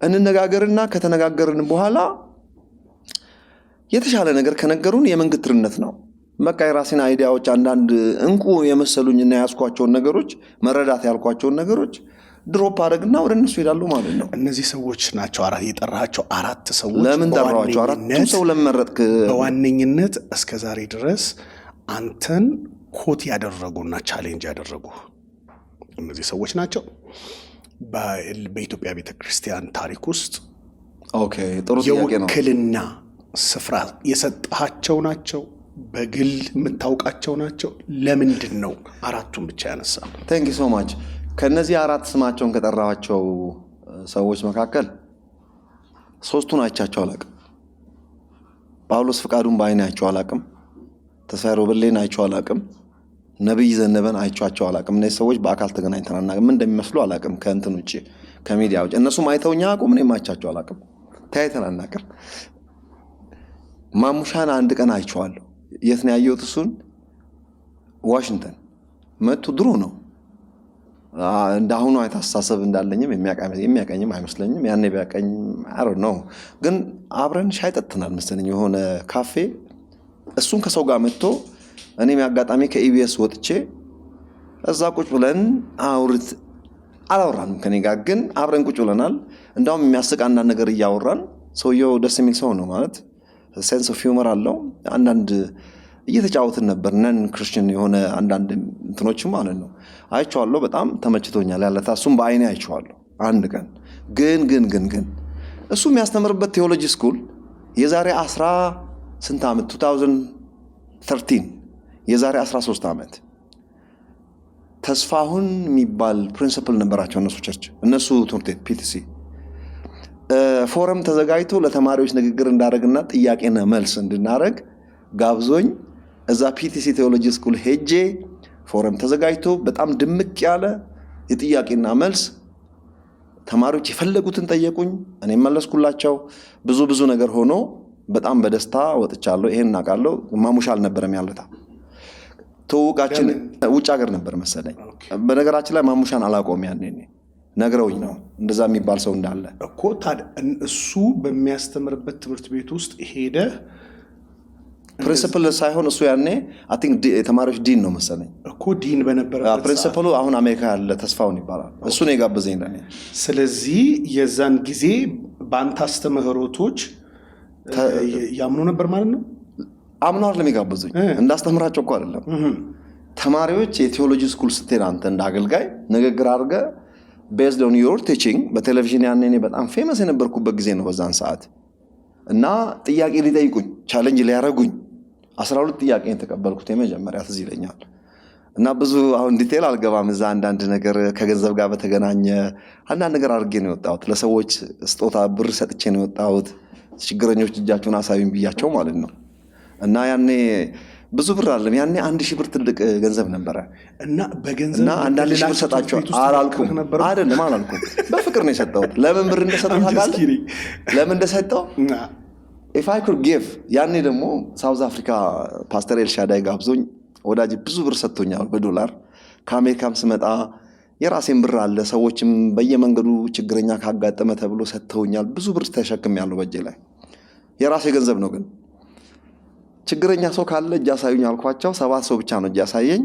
እንነጋገርና ከተነጋገርን በኋላ የተሻለ ነገር ከነገሩን የመንግትርነት ነው። በቃ የራሴን አይዲያዎች አንዳንድ እንቁ የመሰሉኝና ያስኳቸውን ነገሮች መረዳት ያልኳቸውን ነገሮች ድሮፕ አድርግና ወደ እነሱ ሄዳሉ ማለት ነው። እነዚህ ሰዎች ናቸው የጠራቸው አራት ሰዎች። ለምን ጠራቸው? አራቱ ሰው ለመረጥክ? በዋነኝነት እስከዛሬ ድረስ አንተን ኮት ያደረጉና ቻሌንጅ ያደረጉ እነዚህ ሰዎች ናቸው። በኢትዮጵያ ቤተክርስቲያን ታሪክ ውስጥ ጥሩ ጥያቄ ነው። የውክልና ስፍራ የሰጣቸው ናቸው። በግል የምታውቃቸው ናቸው። ለምንድን ነው አራቱን ብቻ ያነሳ? ቴንክ ዩ ሶ ማች። ከነዚህ አራት ስማቸውን ከጠራቸው ሰዎች መካከል ሶስቱን አይቻቸው አላቅም። ጳውሎስ ፍቃዱን በአይኔ አይቼው አላቅም። ተስፋዬ ሮበሌን አይቼው አላቅም። ነብይ ዘነበን አይቼዋቸው አላቅም። እነዚህ ሰዎች በአካል ተገናኝተን አናውቅም። ምን እንደሚመስሉ አላቅም። ከእንትን ውጪ ከሚዲያ ውጪ እነሱም አይተውኛ አቁም፣ እኔም አይቻቸው አላቅም። ተያይተን አናውቅም። ማሙሻን አንድ ቀን አይቼዋለሁ። የት ነው ያየሁት? እሱን ዋሽንግተን መጥቶ ድሮ ነው። እንዳሁኑ አይነት አስተሳሰብ እንዳለኝም የሚያቀኝም አይመስለኝም። ያኔ ቢያቀኝ አሮ ነው። ግን አብረን ሻይ ጠጥተናል መሰለኝ የሆነ ካፌ። እሱን ከሰው ጋር መጥቶ እኔም አጋጣሚ ከኢቢኤስ ወጥቼ እዛ ቁጭ ብለን አላወራንም ከኔ ጋር፣ ግን አብረን ቁጭ ብለናል። እንዳውም የሚያስቅ አንዳንድ ነገር እያወራን፣ ሰውየው ደስ የሚል ሰው ነው ማለት ሴንስ ኦፍ ሂውመር አለው። አንዳንድ እየተጫወትን ነበር ነን ክርስቲያን የሆነ አንዳንድ እንትኖችም ማለት ነው። አይቼዋለሁ። በጣም ተመችቶኛል ያለታ። እሱም በአይኔ አይቼዋለሁ አንድ ቀን። ግን እሱ የሚያስተምርበት ቴዎሎጂ ስኩል የዛሬ 10 ስንት ዓመት 2013 የዛሬ 13 ዓመት ተስፋሁን የሚባል ፕሪንሲፕል ነበራቸው እነሱ ቸርች፣ እነሱ ትምህርት ቤት ፒቲሲ ፎረም ተዘጋጅቶ ለተማሪዎች ንግግር እንዳደረግና ጥያቄና መልስ እንድናደረግ ጋብዞኝ እዛ ፒቲሲ ቴዎሎጂ ስኩል ሄጄ ፎረም ተዘጋጅቶ በጣም ድምቅ ያለ የጥያቄና መልስ ተማሪዎች የፈለጉትን ጠየቁኝ፣ እኔ መለስኩላቸው። ብዙ ነገር ሆኖ በጣም በደስታ ወጥቻለሁ። ይሄን እናውቃለሁ። ማሙሻ አልነበረም ያለታ ተውቃችን ውጭ ሀገር ነበር መሰለኝ። በነገራችን ላይ ማሙሻን አላውቀውም። ያኔ ነግረውኝ ነው እንደዛ የሚባል ሰው እንዳለ እኮ። ታዲያ እሱ በሚያስተምርበት ትምህርት ቤት ውስጥ ሄደ ፕሪንሲፕል ሳይሆን እሱ ያኔ አይ ቲንክ የተማሪዎች ዲን ነው መሰለኝ እኮ። ዲን በነበረበት ፕሪንሲፕሉ አሁን አሜሪካ ያለ ተስፋውን ይባላል። እሱ ነው የጋበዘኝ ለኔ። ስለዚህ የዛን ጊዜ በአንተ አስተምህሮቶች ያምኑ ነበር ማለት ነው? አምኖ አይደለም የጋበዙኝ፣ እንዳስተምራቸው እኮ አይደለም። ተማሪዎች የቴዎሎጂ ስኩል ስትሄድ አንተ እንዳገልጋይ ንግግር አድርገህ ቤዝድ ኦን ዮር ቲቺንግ በቴሌቪዥን ያኔ እኔ በጣም ፌመስ የነበርኩበት ጊዜ ነው በዛን ሰዓት። እና ጥያቄ ሊጠይቁኝ ቻሌንጅ ሊያደርጉኝ 12 ጥያቄ የተቀበልኩት የመጀመሪያ ትዝ ይለኛል። እና ብዙ አሁን ዲቴል አልገባም። እዛ አንዳንድ ነገር ከገንዘብ ጋር በተገናኘ አንዳንድ ነገር አድርጌ ነው የወጣሁት። ለሰዎች ስጦታ ብር ሰጥቼ ነው የወጣሁት። ችግረኞች እጃቸውን አሳዩኝ ብያቸው ማለት ነው። እና ያኔ ብዙ ብር አይደለም ያኔ 1000 ብር ትልቅ ገንዘብ ነበረ። እና በገንዘብ እና አንዳንድ ሺህ ብር ሰጣቸው አላልኩም አይደለም አላልኩም። በፍቅር ነው የሰጠሁት። ለምን ብር እንደሰጠው ታውቃለህ? ለምን እንደሰጠው if I could give ያኔ ደግሞ ሳውዝ አፍሪካ ፓስተር ኤልሻዳይ ጋብዞኝ ወዳጅ ብዙ ብር ሰጥቶኛል በዶላር ከአሜሪካም ስመጣ የራሴን ብር አለ ሰዎችም በየመንገዱ ችግረኛ ካጋጠመ ተብሎ ሰጥተውኛል ብዙ ብር ተሸክሜያለሁ በእጄ ላይ የራሴ ገንዘብ ነው ግን ችግረኛ ሰው ካለ እጅ አሳዩኝ አልኳቸው 7 ሰው ብቻ ነው እጅ አሳየኝ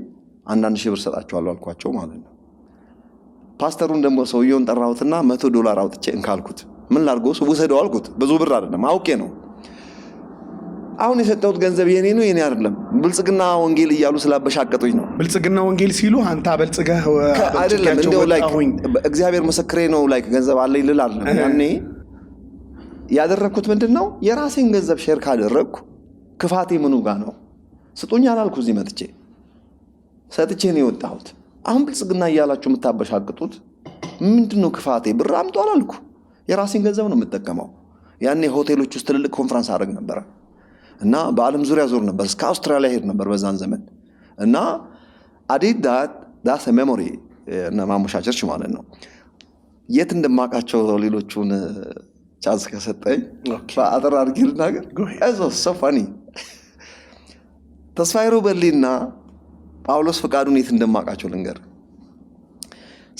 1000 ብር ሰጣቸዋለሁ አልኳቸው ማለት ነው ፓስተሩን ደግሞ ሰውየውን ጠራሁትና $100 አውጥቼ እንካልኩት ምን ላድርገው ውሰደው አልኩት ብዙ ብር አይደለም አውቄ ነው አሁን የሰጠሁት ገንዘብ የኔ ነው የኔ አይደለም ብልጽግና ወንጌል እያሉ ስላበሻቀጡኝ ነው ብልጽግና ወንጌል ሲሉ አንተ አበልጽገህ አይደለም እንደው ላይክ እግዚአብሔር ምስክሬ ነው ላይክ ገንዘብ አለኝ ልል አይደለም ያኔ ያደረኩት ምንድነው የራሴን ገንዘብ ሼር ካደረኩ ክፋቴ ምኑ ጋር ነው ስጡኝ አላልኩ እዚህ መጥቼ ሰጥቼ ነው የወጣሁት አሁን ብልጽግና እያላችሁ የምታበሻቅጡት ምንድነው ክፋቴ ብር አምጡ አላልኩ የራሴን ገንዘብ ነው የምጠቀመው ያኔ ሆቴሎች ውስጥ ትልልቅ ኮንፈረንስ አደረግ ነበር እና በአለም ዙሪያ ዞር ነበር እስከ አውስትራሊያ ሄድ ነበር በዛን ዘመን እና አዲድ ዳስ ሜሞሪ እና ማሙሻቸርች ማለት ነው የት እንደማቃቸው ሌሎቹን ቻንስ ከሰጠኝ በአጥር አድርጌ ልናገር እዞ ሶፋኒ ተስፋዬ ሮበሊና ጳውሎስ ፍቃዱን የት እንደማቃቸው ልንገር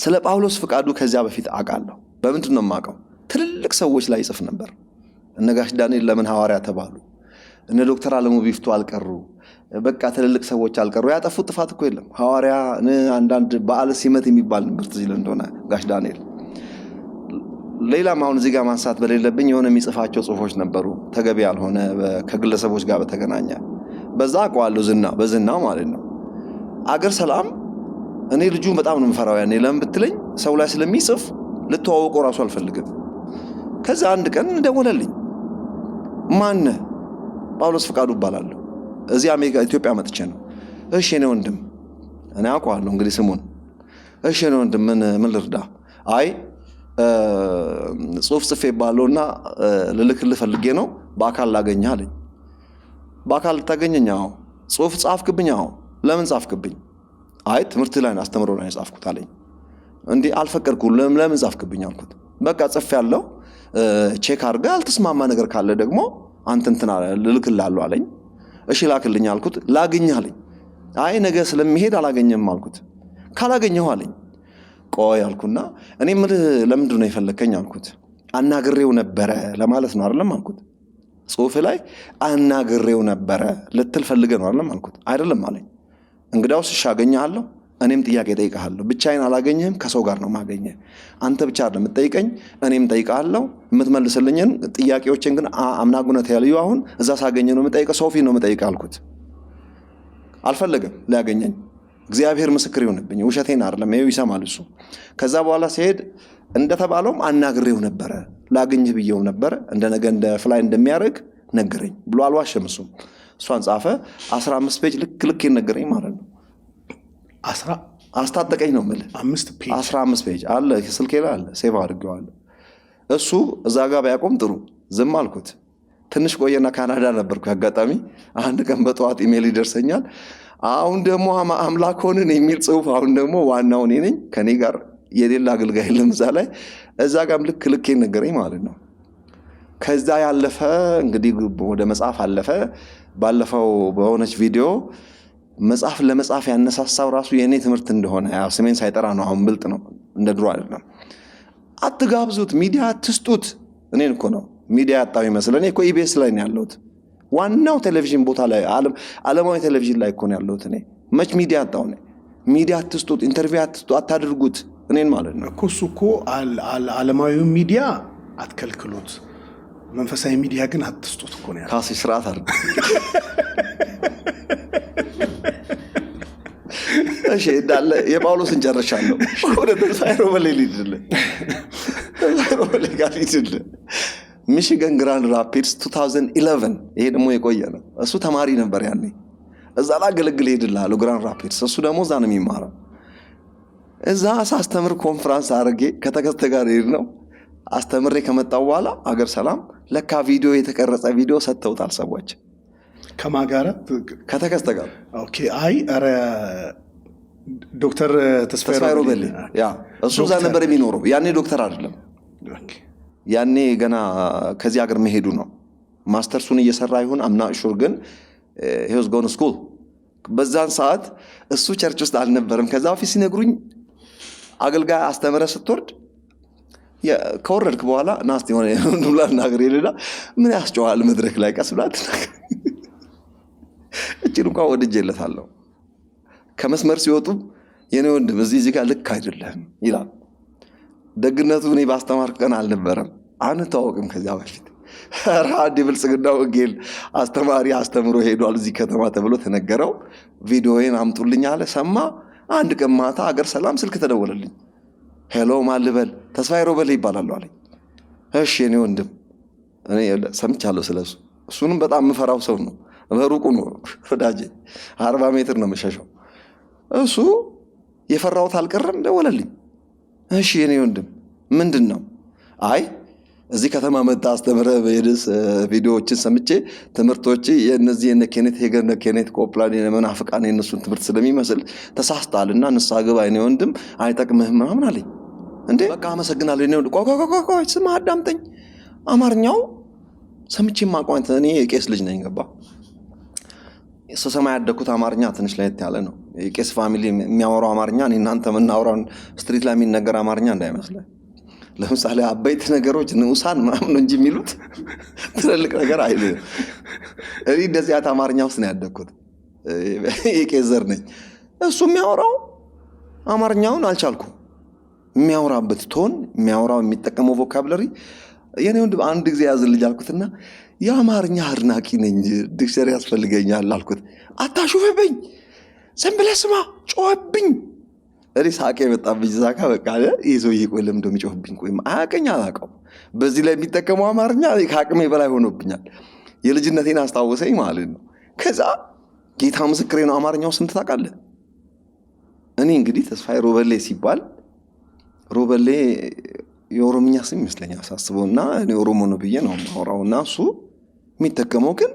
ስለ ጳውሎስ ፍቃዱ ከዚያ በፊት አውቃለሁ በምንድን ነው የማውቀው ትልልቅ ሰዎች ላይ ይጽፍ ነበር እነ ጋሽ ዳንኤል ለምን ሐዋርያ ተባሉ እነ ዶክተር አለሙ ቢፍቱ አልቀሩ በቃ ትልልቅ ሰዎች አልቀሩ ያጠፉት ጥፋት እኮ የለም ሐዋርያ አንዳንድ በዓል ሲመት የሚባል ነገር ትዝ ይል እንደሆነ ጋሽ ዳንኤል ሌላም አሁን እዚህ ጋር ማንሳት በሌለብኝ የሆነ የሚጽፋቸው ጽሁፎች ነበሩ ተገቢ ያልሆነ ከግለሰቦች ጋር በተገናኘ በዛ አውቀዋለሁ በዝና ማለት ነው አገር ሰላም እኔ ልጁ በጣም ነው የምፈራው ያኔ ለምን ብትለኝ ሰው ላይ ስለሚጽፍ ልተዋወቀው ራሱ አልፈልግም ከዛ አንድ ቀን ደወለልኝ ማን ጳውሎስ ፍቃዱ ይባላል እዚህ አሜሪካ ኢትዮጵያ መጥቼ ነው እሺ እኔ ወንድም እኔ አውቀዋለሁ እንግዲህ ስሙን እሺ እኔ ወንድም ምን ልርዳ አይ ጽሁፍ ጽፌ ባለውና ልልክልህ ፈልጌ ነው በአካል ላገኝህ አለኝ በአካል ታገኘኛው ጽሁፍ ጻፍክብኛው ለምን ጻፍክብኝ አይ ትምህርት ላይ አስተምሮ ላይ ጻፍኩት አለኝ እንዴ አልፈቀድኩም ለምን ጻፍክብኝ አልኩት በቃ ጽፌ ያለው ቼክ አድርገህ አልተስማማ ነገር ካለ ደግሞ አንተ እንትና ልልክልሃለሁ አለኝ እሺ ላክልኝ አልኩት ላገኝህ አለኝ አይ ነገ ስለሚሄድ አላገኘም አልኩት ካላገኘው አለኝ ቆይ አልኩና እኔ ለምንድን ነው የፈለከኝ አልኩት አናግሬው ነበር ለማለት ነው አይደለም አልኩት ጽሁፍ ላይ አናግሬው ነበር ልትል ፈልገህ ነው አይደለም አልኩት አይደለም አለኝ እንግዳውስ አገኘሃለሁ እኔም ጥያቄ ጠይቃለሁ ብቻዬን አላገኘህም ከሰው ጋር ነው ማገኘህ አንተ ብቻ አይደለም የምትጠይቀኝ እኔም ጠይቃለሁ የምትመልስልኝን ጥያቄዎችን ግን አምናጉነት ያልዩ አሁን እዛ ሳገኘ ነው የምጠይቀው ሶፊ ነው የምጠይቀው አልኩት አልፈለገም ሊያገኘኝ እግዚአብሔር ምስክር ይሁንብኝ ውሸቴን አይደለም ይሄው ይሰማል እሱ ከዛ በኋላ ሲሄድ እንደተባለውም አናግሬው ነበር ላገኝህ ብየው ነበር እንደነገ እንደ ፍላይ እንደሚያደርግ ነገረኝ ብሎ አልዋሸም እሷን ጻፈ 15 ፔጅ ልክ ይነገረኝ ማለት ነው አስታጠቀኝ ነው ማለት 15 ፔጅ አለ ስልኬ ላይ አለ ሴቭ አድርጌዋለሁ እሱ እዛ ጋር ባያቆም ጥሩ ዝም አልኩት ትንሽ ቆየና ካናዳ ነበርኩ አጋጣሚ አንድ ቀን በጠዋት ኢሜል ይደርሰኛል አሁን ደግሞ አምላክ ሆነን የሚል ጽሁፍ አሁን ደግሞ ዋናው እኔ ነኝ ከኔ ጋር የሌላ አገልጋይ ለምዛ ላይ እዛ ጋር ልክ ይነገረኝ ማለት ነው ከዛ ያለፈ እንግዲህ ወደ መጽሐፍ አለፈ ባለፈው በሆነች ቪዲዮ መጽሐፍ ለመጽሐፍ ያነሳሳው ራሱ የኔ ትምህርት እንደሆነ ያው ስሜን ሳይጠራ ነው አሁን ብልጥ ነው እንደ ድሮ አይደለም አትጋብዙት ሚዲያ አትስጡት እኔን እኮ ነው ሚዲያ ያጣው ይመስለኝ እኮ ኢቢኤስ ላይ ነው ያለሁት ዋናው ቴሌቪዥን ቦታ ላይ ዓለማዊ ቴሌቪዥን ላይ እኮ ነው ያለሁት እኔ መች ሚዲያ ያጣው ነው ሚዲያ አትስጡት ኢንተርቪው አታድርጉት እኔን ማለት ነው እሱ እኮ ዓለማዊ ሚዲያ አትከልክሉት መንፈሳዊ ሚዲያ ግን አትስጡት እኮ ነው ካሲ ስርዓት አይደል እሺ እንዳለ የጳውሎስን ጨርሻለሁ ወደ ተስፋዬ ሮበሌ ጋር ይድል ሚሽጋን ግራንድ ራፒድስ 2011 ይሄ ደግሞ የቆየ ነው እሱ ተማሪ ነበር ያኔ እዛ ላገለግል ሄድልሃለሁ ግራንድ ራፒድስ እሱ ደግሞ እዛ ነው የሚማረው እዛ አስተምር ኮንፈረንስ አድርጌ ከተከስተ ጋር ሄድ ነው አስተምሬ ከመጣው በኋላ አገር ሰላም ለካ ቪዲዮ የተቀረጸ ቪዲዮ ሰጥተውታል ሰዎች ከማጋራ ከተከስተ ጋር ኦኬ አይ አረ ዶክተር ተስፋዬ ሮበሌ ያ እሱ እዛ ነበር የሚኖረው ያኔ ዶክተር አይደለም ያኔ ገና ከዚህ ሀገር መሄዱ ነው ማስተርሱን እየሰራ ይሁን አምና ሹር ግን he was going to school በዛን ሰዓት እሱ ቸርች ውስጥ አልነበረም። ከዛ በፊት ሲነግሩኝ አገልጋይ አስተምረ ስትወርድ ከወረድክ በኋላ ናስቲ ሆነ ዱላ ነገር ይለላ ምን ያስጨዋል መድረክ ላይ ቀስብላት እቺን እንኳን ወድጄለታለሁ። ከመስመር ሲወጡ የኔ ወንድም እዚህ ጋር ልክ አይደለም ይላል። ደግነቱ እኔ ባስተማርኩ ቀን አልነበረም አንተዋወቅም። ከዛ በፊት ራዲ ብልጽግና ወንጌል አስተማሪ አስተምሮ ሄዷል እዚህ ከተማ ተብሎ ተነገረው። ቪዲዮዬን አምጡልኝ አለ። ሰማ። አንድ ቀን ማታ አገር ሰላም ስልክ ተደወለልኝ። ሄሎ ማልበል ተስፋዬ ሮበል ይባላል አለኝ። እሺ የኔ ወንድም እኔ ሰምቻለሁ ስለሱ። እሱንም በጣም የምፈራው ሰው ነው። በሩቁ ነው ወዳጄ 40 ሜትር ነው መሸሻው። እሱ የፈራውት አልቀረም ደወለልኝ። እሺ የኔ ወንድም ምንድነው? አይ እዚህ ከተማ መጣ አስተምረ በሄድስ ቪዲዮዎችን ሰምቼ ትምህርቶች የነዚህ የነ ኬኔት ሄገር ኬኔት ኮፕላን የመናፍቃን የነሱን ትምህርት ስለሚመስል ተሳስተሃልና ንስሐ ግባ የኔ ወንድም አይጠቅምህም ምናምን አለኝ። እንዴ በቃ አመሰግናለሁ የኔ ወንድም። ቆይ ስማ አዳምጠኝ። አማርኛው ሰምቼ ማቋንት እኔ የቄስ ልጅ ነኝ ገባ። ሰማይ ያደኩት አማርኛ ትንሽ ለየት ያለ ነው። የቄስ ፋሚሊ የሚያወራው አማርኛ እኔ እናንተ የምናወራው ስትሪት ላይ የሚነገር አማርኛ እንዳይመስልህ። ለምሳሌ አበይት ነገሮች ንዑሳን ምናምን ነው እንጂ የሚሉት ትልልቅ ነገር አይደለም። እኔ እንደዚህ አማርኛ ውስጥ ነው ያደኩት። የቄስ ዘር ነኝ። እሱ የሚያወራው አማርኛውን አልቻልኩም። የሚያወራበት ቶን የሚያወራው የሚጠቀመው ቮካብለሪ የኔ ወንድም አንድ ጊዜ ያዝልኝ አልኩትና የአማርኛ አድናቂ ነኝ ዲክሽነሪ ያስፈልገኛል አልኩት። አታሹፍብኝ ዝም ብለህ ስማ ጮህብኝ። እኔ ሳቄ የመጣብኝ ዛካ በቃ ይህ ሰውዬ ቆይ ለምን እንደሚጮህብኝ ቆይ አያውቀኝ አላውቀው። በዚህ ላይ የሚጠቀመው አማርኛ ከአቅሜ በላይ ሆኖብኛል። የልጅነቴን አስታወሰኝ ማለት ነው። ከዛ ጌታ ምስክሬ ነው። አማርኛው ስንት ታውቃለህ? እኔ እንግዲህ ተስፋዬ ሮበሌ ሲባል ሮበሌ የኦሮምኛ ስም ይመስለኛል ሳስበውና እኔ ኦሮሞ ነው ብዬ ነው ማውራውና እሱ የሚጠቀመው ግን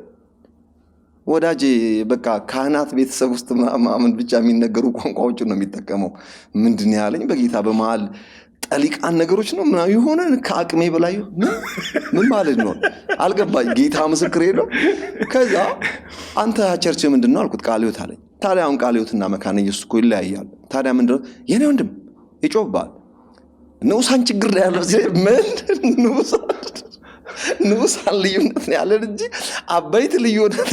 ወዳጄ በቃ ካህናት ቤተሰብ ውስጥ ማመን ብቻ የሚነገሩ ቋንቋዎች ነው የሚጠቀመው። ምንድን ያለኝ በጌታ በመሃል ጠሊቃን ነገሮች ነው ምናምን የሆነ ከአቅሜ በላይ ምን ማለት ነው አልገባኝ። ጌታ ምስክሬ ነው። ከዛ አንተ ቸርች ምንድነው አልኩት። ቃለ ሕይወት አለኝ። ታዲያ አሁን ቃለ ሕይወትና መካነ ኢየሱስ እኮ ይለያያሉ። ታዲያ ምንድነው የኔ ወንድም ይጮህባል። ንዑሳን ችግር ላይ ያለው ምን ንዑሳን ልዩነት ነው ያለን እንጂ አበይት ልዩነት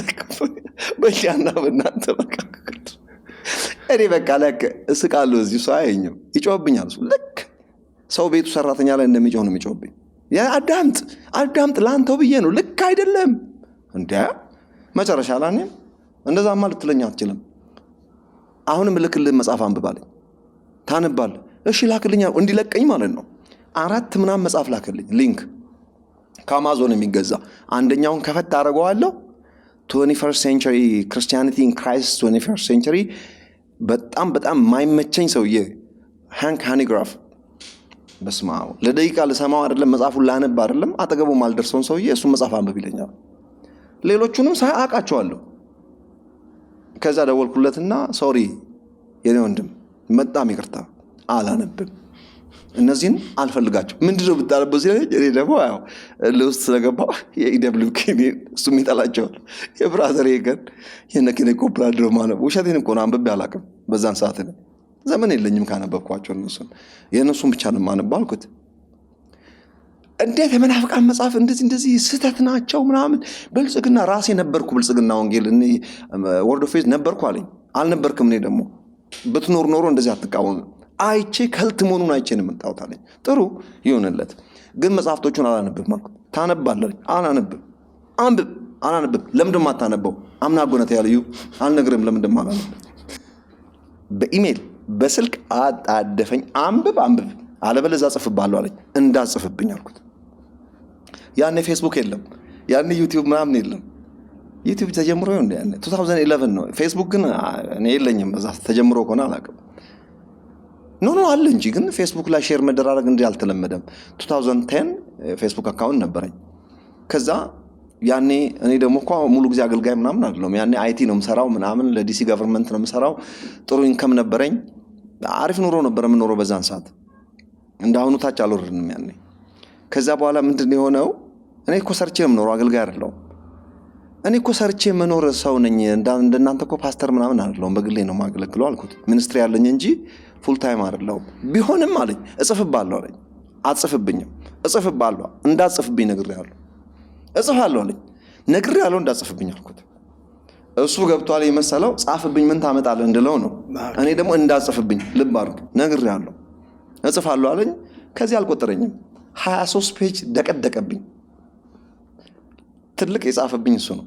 በእኛና በእናንተ መካከል። እኔ በቃ ለክ እስቃለሁ። እዚህ ሰው አያየኝም፣ ይጮህብኛል። ልክ ሰው ቤቱ ሰራተኛ ላይ እንደሚጮህ ነው የሚጮህብኝ። አዳምጥ ለአንተው ብዬ ነው። ልክ አይደለም እንዴ? መጨረሻ ላይ እኔም እንደዛማ ልትለኝ አትችልም። አሁንም ልክልህ መጽሐፍ አንብባለኝ። ታነባለህ? እሺ ላክልኝ እንዲለቀኝ ማለት ነው። 4 ምናምን መጽሐፍ ላክልኝ ሊንክ ከአማዞን የሚገዛ አንደኛውን ከፈት አደርገዋለሁ። 21st century Christianity in Christ 21st century በጣም የማይመቸኝ ሰውዬ ሃንክ ሃኒግራፍ በስመ አብ ለደቂቃ ልሰማው አይደለም መጽሐፉን ላነብ አይደለም አጠገቡም አልደርሰውን ሰውዬ እሱ መጽሐፍ አንብብ ይለኛል። ሌሎቹንም ሳያውቃቸዋለሁ። ከዛ ደወልኩለትና ሶሪ የኔ ወንድም በጣም ይቅርታ አላነብም፣ እነዚህን አልፈልጋቸው። ምንድነው ብታነበው ሲለኝ እኔ ደግሞ ያው ለውስጥ ስለገባው የኢደብሊው ኬኒ እሱም ይጠላቸዋል። የብራዘር ሄገን የነከኔ ኮፕላ ድራማ ነው። ውሸቴን እኮ ነው አንብቤ አላውቅም። በዛን ሰዓት ነው ዘመን የለኝም ካነበብኳቸው እነሱን የእነሱን ብቻ ነው የማነበው አልኩት። እንዴት የመናፍቃን መጽሐፍ እንደዚህ ስህተት ናቸው ምናምን። ብልጽግና ራሴ ነበርኩ ብልጽግና ወንጌል እኔ ወርድ ኦፍ ፌዝ ነበርኩ አለኝ። አልነበርክም። እኔ ደግሞ ብትኖር ኖሮ እንደዚህ አትቃወም። አይቼ ከልት መሆኑን አይቼ ነው የመጣሁት አለኝ። ጥሩ ይሁንለት፣ ግን መጽሐፍቶቹን አላነብም አልኩት። ታነባለህ? አላነብም። ለምንድን ነው የማታነበው? አምና ጎነት ያልዩ አልነግርም። ለምንድን ነው አላነብም? በኢሜል በስልክ አጣደፈኝ። አንብብ አለበለዚያ ጽፍብሃለሁ አለኝ። እንዳጽፍብኝ አልኩት። ያኔ ፌስቡክ የለም፣ ያኔ ዩቲዩብ ምናምን የለም። ዩቲዩብ ተጀምሮ ያኔ 2011 ነው። ፌስቡክ ግን እኔ የለኝም። እዛ ተጀምሮ ከሆነ አላውቅም። ኖ አለ እንጂ ግን ፌስቡክ ላይ ሼር መደራረግ እንዲህ አልተለመደም። 2010 ፌስቡክ አካውንት ነበረኝ። ከዛ ያኔ እኔ ደግሞ እኮ ሙሉ ጊዜ አገልጋይ ምናምን አይደለም። ያኔ አይቲ ነው የምሰራው ምናምን ለዲሲ ገቨርንመንት ነው የምሰራው። ጥሩ ኢንከም ነበረኝ። አሪፍ ኑሮ ነበር የምኖረው በዛን ሰዓት። እንዳሁኑ ታች አልወረድንም ያኔ። ከዛ በኋላ ምንድነው የሆነው? እኔ እኮ ሰርቼ ነው የምኖረው፣ አገልጋይ አይደለሁም። እኔ እኮ ሰርቼ መኖር ሰው ነኝ እንደናንተ እኮ ፓስተር ምናምን አይደለሁም በግሌ ነው ማገለግለው አልኩት ሚኒስትሪ ያለኝ እንጂ ፉል ታይም አይደለሁም ቢሆንም አለኝ እጽፍባለሁ አለኝ አጽፍብኝም እጽፍባለሁ እንዳጽፍብኝ ነግሬያለሁ እጽፋለሁ አለኝ ነግሬያለሁ እንዳጽፍብኝ አልኩት እሱ ገብቷል የመሰለው ጻፍብኝ ምን ታመጣለህ እንደለው ነው እኔ ደግሞ እንዳጽፍብኝ ልብ አድርግ ነግሬያለሁ እጽፋለሁ አለኝ ከዚህ አልቆጠረኝም 23 ፔጅ ደቀደቀብኝ ትልቅ የጻፈብኝ እሱ ነው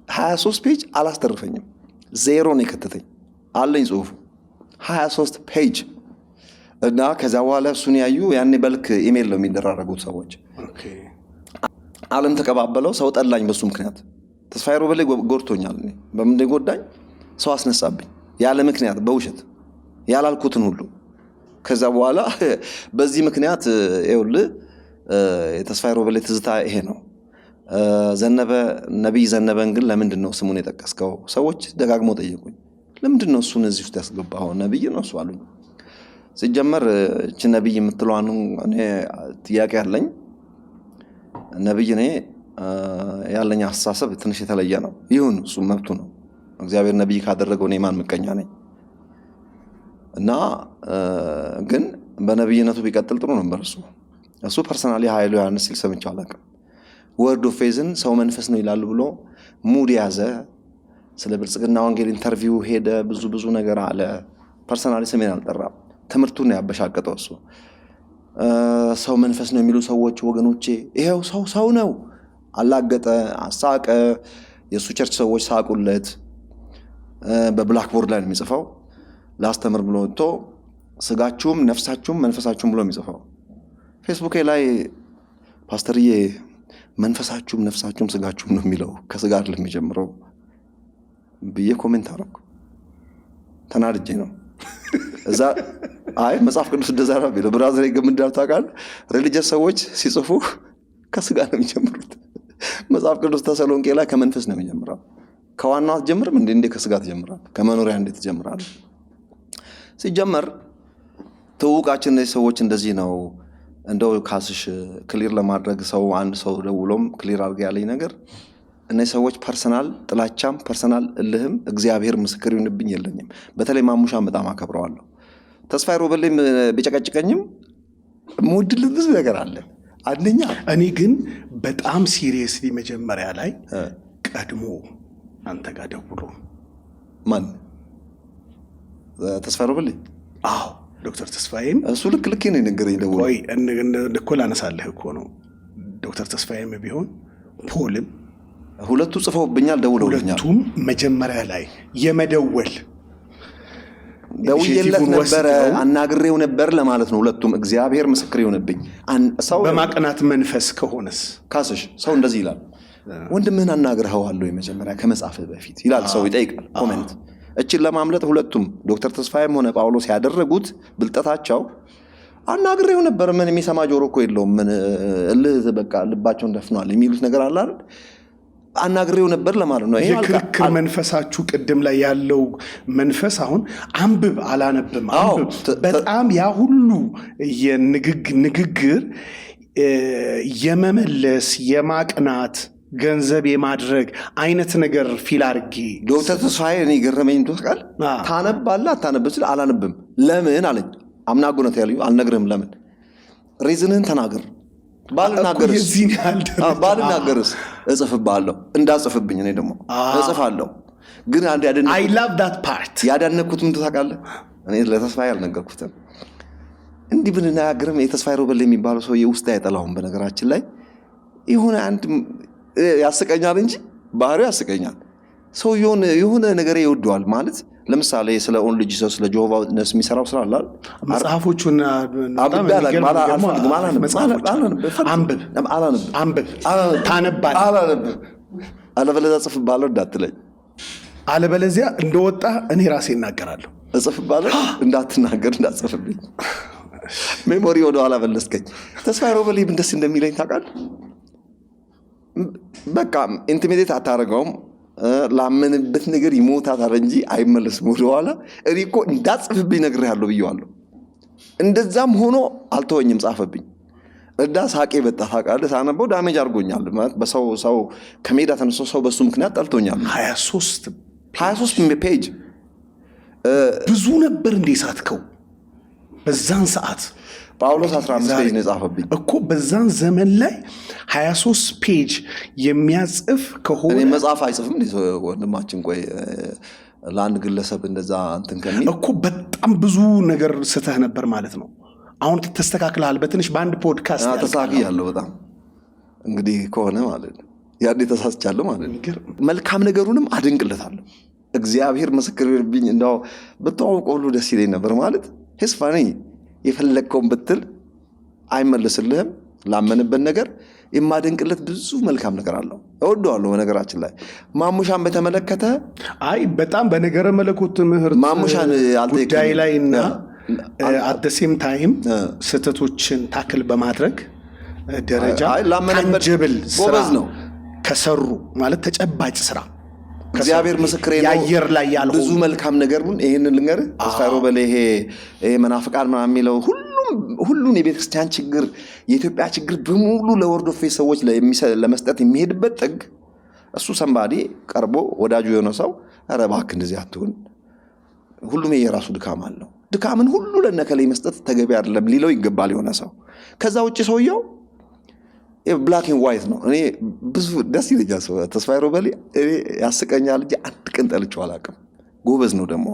23 ፔጅ አላስተርፈኝም ዜሮ ነው የከተተኝ አለኝ ጽሁፉ 23 ፔጅ እና ከዛ በኋላ እሱን ያዩ ያኔ በልክ ኢሜል ነው የሚደራረጉት ሰዎች ዓለም ተቀባበለው ሰው ጠላኝ በሱ ምክንያት ተስፋዬ ሮበሌ ጎርቶኛል በምን እንደጎዳኝ ሰው አስነሳብኝ ያለ ምክንያት በውሸት ያላልኩትን ሁሉ ከዛ በኋላ በዚህ ምክንያት ይኸውልህ የተስፋዬ ሮበሌ ትዝታ ይሄ ነው ዘነበ ነብይ ዘነበን ግን ለምንድነው ስሙን የጠቀስከው ሰዎች ደጋግመው ጠየቁኝ ለምንድነው እሱን እዚህ ውስጥ ያስገባው ነብይ ነው እሱ አሉኝ ሲጀመር እቺ ነብይ የምትለዋን እኔ ጥያቄ አለኝ ነብይ እኔ ያለኝ አስተሳሰብ ትንሽ የተለየ ነው ይሁን እሱ መብቱ ነው እግዚአብሔር ነብይ ካደረገው እኔ ማን ምቀኛ ነኝ እና ግን በነብይነቱ ቢቀጥል ጥሩ ነበር እሱ ፐርሰናሊ ኃይሉ ዮሐንስ ሲል ሰምቼ አላውቅም ወርድ ኦፍ ፌዝን ሰው መንፈስ ነው ይላሉ ብሎ ሙድ ያዘ ስለ ብልጽግና ወንጌል ኢንተርቪው ሄደ ብዙ ነገር አለ ፐርሰናሊ ስሜን አልጠራም ትምርቱን ያበሻቀጠው እሱ ሰው መንፈስ ነው የሚሉ ሰዎች ወገኖቼ ይሄው ሰው ነው አላገጠ አሳቀ የሱ ቸርች ሰዎች ሳቁለት በብላክ ቦርድ ላይ የሚጽፈው ላስተምር ብሎ ወጥቶ ስጋችሁም ነፍሳችሁም መንፈሳችሁም ብሎ የሚጽፈው ፌስቡክ ላይ ፓስተርዬ መንፈሳችሁም ነፍሳችሁም ስጋችሁም ነው የሚለው ከስጋ አይደለም የሚጀምረው ብዬ ኮሜንት አደረኩ ተናድጄ ነው እዛ አይ መጽሐፍ ቅዱስ እንደዛ ነው ቢለው ብራዘር ይገምዳል ታውቃለህ ሪሊጂየስ ሰዎች ሲጽፉ ከስጋ ነው የሚጀምሩት መጽሐፍ ቅዱስ ተሰሎንቄ ላይ ከመንፈስ ነው የሚጀምረው ከዋናው አትጀምርም እንዴ ከስጋ ትጀምራለህ ከመኖሪያ እንዴት ትጀምራለህ ሲጀመር ተውቃችን ሰዎች እንደዚህ ነው እንደው ካስሽ ክሊር ለማድረግ ሰው አንድ ሰው ደውሎም ክሊር አድርገ ያለኝ ነገር እነዚህ ሰዎች ፐርሰናል ጥላቻም ፐርሰናል እልህም እግዚአብሔር ምስክር ይሁንብኝ የለኝም በተለይ ማሙሻን በጣም አከብረዋለሁ ተስፋዬ ሮበሌም ቢጨቀጭቀኝም ሙድል ብዙ ነገር አለ አንደኛ እኔ ግን በጣም ሲሪየስሊ መጀመሪያ ላይ ቀድሞ አንተ ጋር ደውሎ ማን ተስፋዬ ሮበሌ አዎ ዶክተር ተስፋዬም እሱ ልክ ነው የነገረኝ ደውሎ ወይ እኮ ላነሳለህ እኮ ነው ዶክተር ተስፋዬም ቢሆን ፖልም ሁለቱ ጽፈውብኛል ደውለውልኛል ሁለቱም መጀመሪያ ላይ የመደወል ደውዬለት ነበር አናግሬው ነበር ለማለት ነው ሁለቱም እግዚአብሔር ምስክር ይሁንብኝ ሰው በማቀናት መንፈስ ከሆነስ ካስሽ ሰው እንደዚህ ይላል ወንድምህን አናግረኸዋለሁ የመጀመሪያ ከመጻፍ በፊት ይላል ሰው ይጠይቃል ኮሜንት እቺን ለማምለጥ ሁለቱም ዶክተር ተስፋዬም ሆነ ጳውሎስ ያደረጉት ብልጠታቸው አናግሬው ነበር ምን የሚሰማ ጆሮ እኮ የለውም ምን እልህ በቃ ልባቸውን ደፍኗል የሚሉት ነገር አለ አይደል አናግሬው ነበር ለማለት ነው ይሄ ክርክር መንፈሳችሁ ቅድም ላይ ያለው መንፈስ አሁን አንብብ አላነብም አንብብ በጣም ያ ሁሉ የንግግር የመመለስ የማቅናት ገንዘብ የማድረግ አይነት ነገር ፊል አድርጌ ዶክተር ተስፋዬ እኔ ገረመኝ ተስቃል ታነባለህ አታነብም ሲል አላነብም ለምን አለኝ አምናጎነት ያለው አልነግርህም ለምን ሪዝንህን ተናገር ባልናገርስ እጽፍብሃለሁ እንዳጽፍብኝ እኔ ደግሞ እጽፋለሁ ግን አንድ I love that part ያዳነኩት ምን ታውቃለህ እኔ ለተስፋዬ አልነገርኩትም እንዲህ ብንናገርም የተስፋዬ ሮበሌ የሚባለው ሰው የውስጥ አይጠላውም በነገራችን ላይ ይሁን አንድ ያስቀኛል እንጂ ባህሪው ያስቀኛል ሰው የሆነ ነገር ይወደዋል ማለት ለምሳሌ ስለ ኦን ልጅ ሰው ስለ ጆቫ ነስ የሚሰራው ስራ አለ መጽሐፎቹን አንብብ ታነባለህ አለበለዚያ እጽፍብሃለሁ እንዳትለኝ አለበለዚያ እንደወጣ እኔ ራሴ እናገራለሁ እጽፍብሃለሁ እንዳትናገር እንዳትጽፍብኝ ሜሞሪ ወደ ኋላ መለስከኝ ተስፋዬ ሮበሌ እንደስ እንደሚለኝ ታውቃለህ በቃ ኢንቲሚዴት አታረጋውም ላመንበት ነገር ይሞታታል እንጂ አይመለስም ወደ ኋላ እኔ እኮ እንዳጽፍብኝ ነግሬሃለሁ ብየዋለሁ እንደዛም ሆኖ አልተወኝም ጻፈብኝ እዳ ሳቄ በጣ ታውቃለህ ሳነበው ዳሜጅ አድርጎኛል ማለት በሰው ከሜዳ ተነስቶ ሰው በሱ ምክንያት ጠልቶኛል 23 ፔጅ ብዙ ነበር እንዴ ሳትከው በዛን ሰዓት ጳውሎስ 15 ፔጅ ነው ጻፈብኝ እኮ በዛን ዘመን ላይ 23 ፔጅ የሚያጽፍ ከሆነ እኔ መጽሐፍ አይጽፍም ወንድማችን ቆይ ለአንድ ግለሰብ እንደዛ እንትን ከሚል እኮ በጣም ብዙ ነገር ስተህ ነበር ማለት ነው አሁን ተስተካክለሃል በትንሽ በአንድ ፖድካስት ተስተካክያለሁ በጣም እንግዲህ ከሆነ ማለት ነው ያኔ ተሳስቻለሁ ማለት ነው መልካም ነገሩንም አድንቅለታለሁ እግዚአብሔር ምስክር ይርብኝ እንደው በተዋውቀው ሁሉ ደስ ይለኝ ነበር ማለት ሄስፋኒ የፈለከውን ብትል አይመለስልህም ላመንበት ነገር የማደንቅለት ብዙ መልካም ነገር አለው እወደዋለሁ በነገራችን ላይ ማሙሻን በተመለከተ አይ በጣም በነገረ መለኮት ትምህርት ማሙሻን ጉዳይ ላይና at the same time ስተቶችን ታክል በማድረግ ደረጃ ታንጀብል ስራ ነው ከሰሩ ማለት ተጨባጭ ስራ እግዚአብሔር ምስክሬ ነው ያየር ላይ ያለው ብዙ መልካም ነገሩን ይሄንን ልንገር ተስፋሮ በለ ይሄ መናፍቃን ምናምን የሚለው ሁሉን የቤተክርስቲያን ችግር የኢትዮጵያ ችግር በሙሉ ለወርድ ኦፍ ፌስ ሰዎች ለመስጠት የሚሄድበት ጥግ እሱ ሰንባዲ ቀርቦ ወዳጁ የሆነ ሰው ኧረ እባክህ እንደዚህ አትሁን ሁሉም የራሱ ድካም አለው ድካምን ሁሉ ለነከለ መስጠት ተገቢ አይደለም ሊለው ይገባል የሆነ ሰው ከዛ ውጪ ሰውየው ብላክ ኤንድ ዋይት ነው እኔ ብዙ ደስ ይለኛል ሰው ተስፋዬ በለ እኔ ያስቀኛል እንጂ አንድ ቀን ጠልቼው አላውቅም ጎበዝ ነው ደግሞ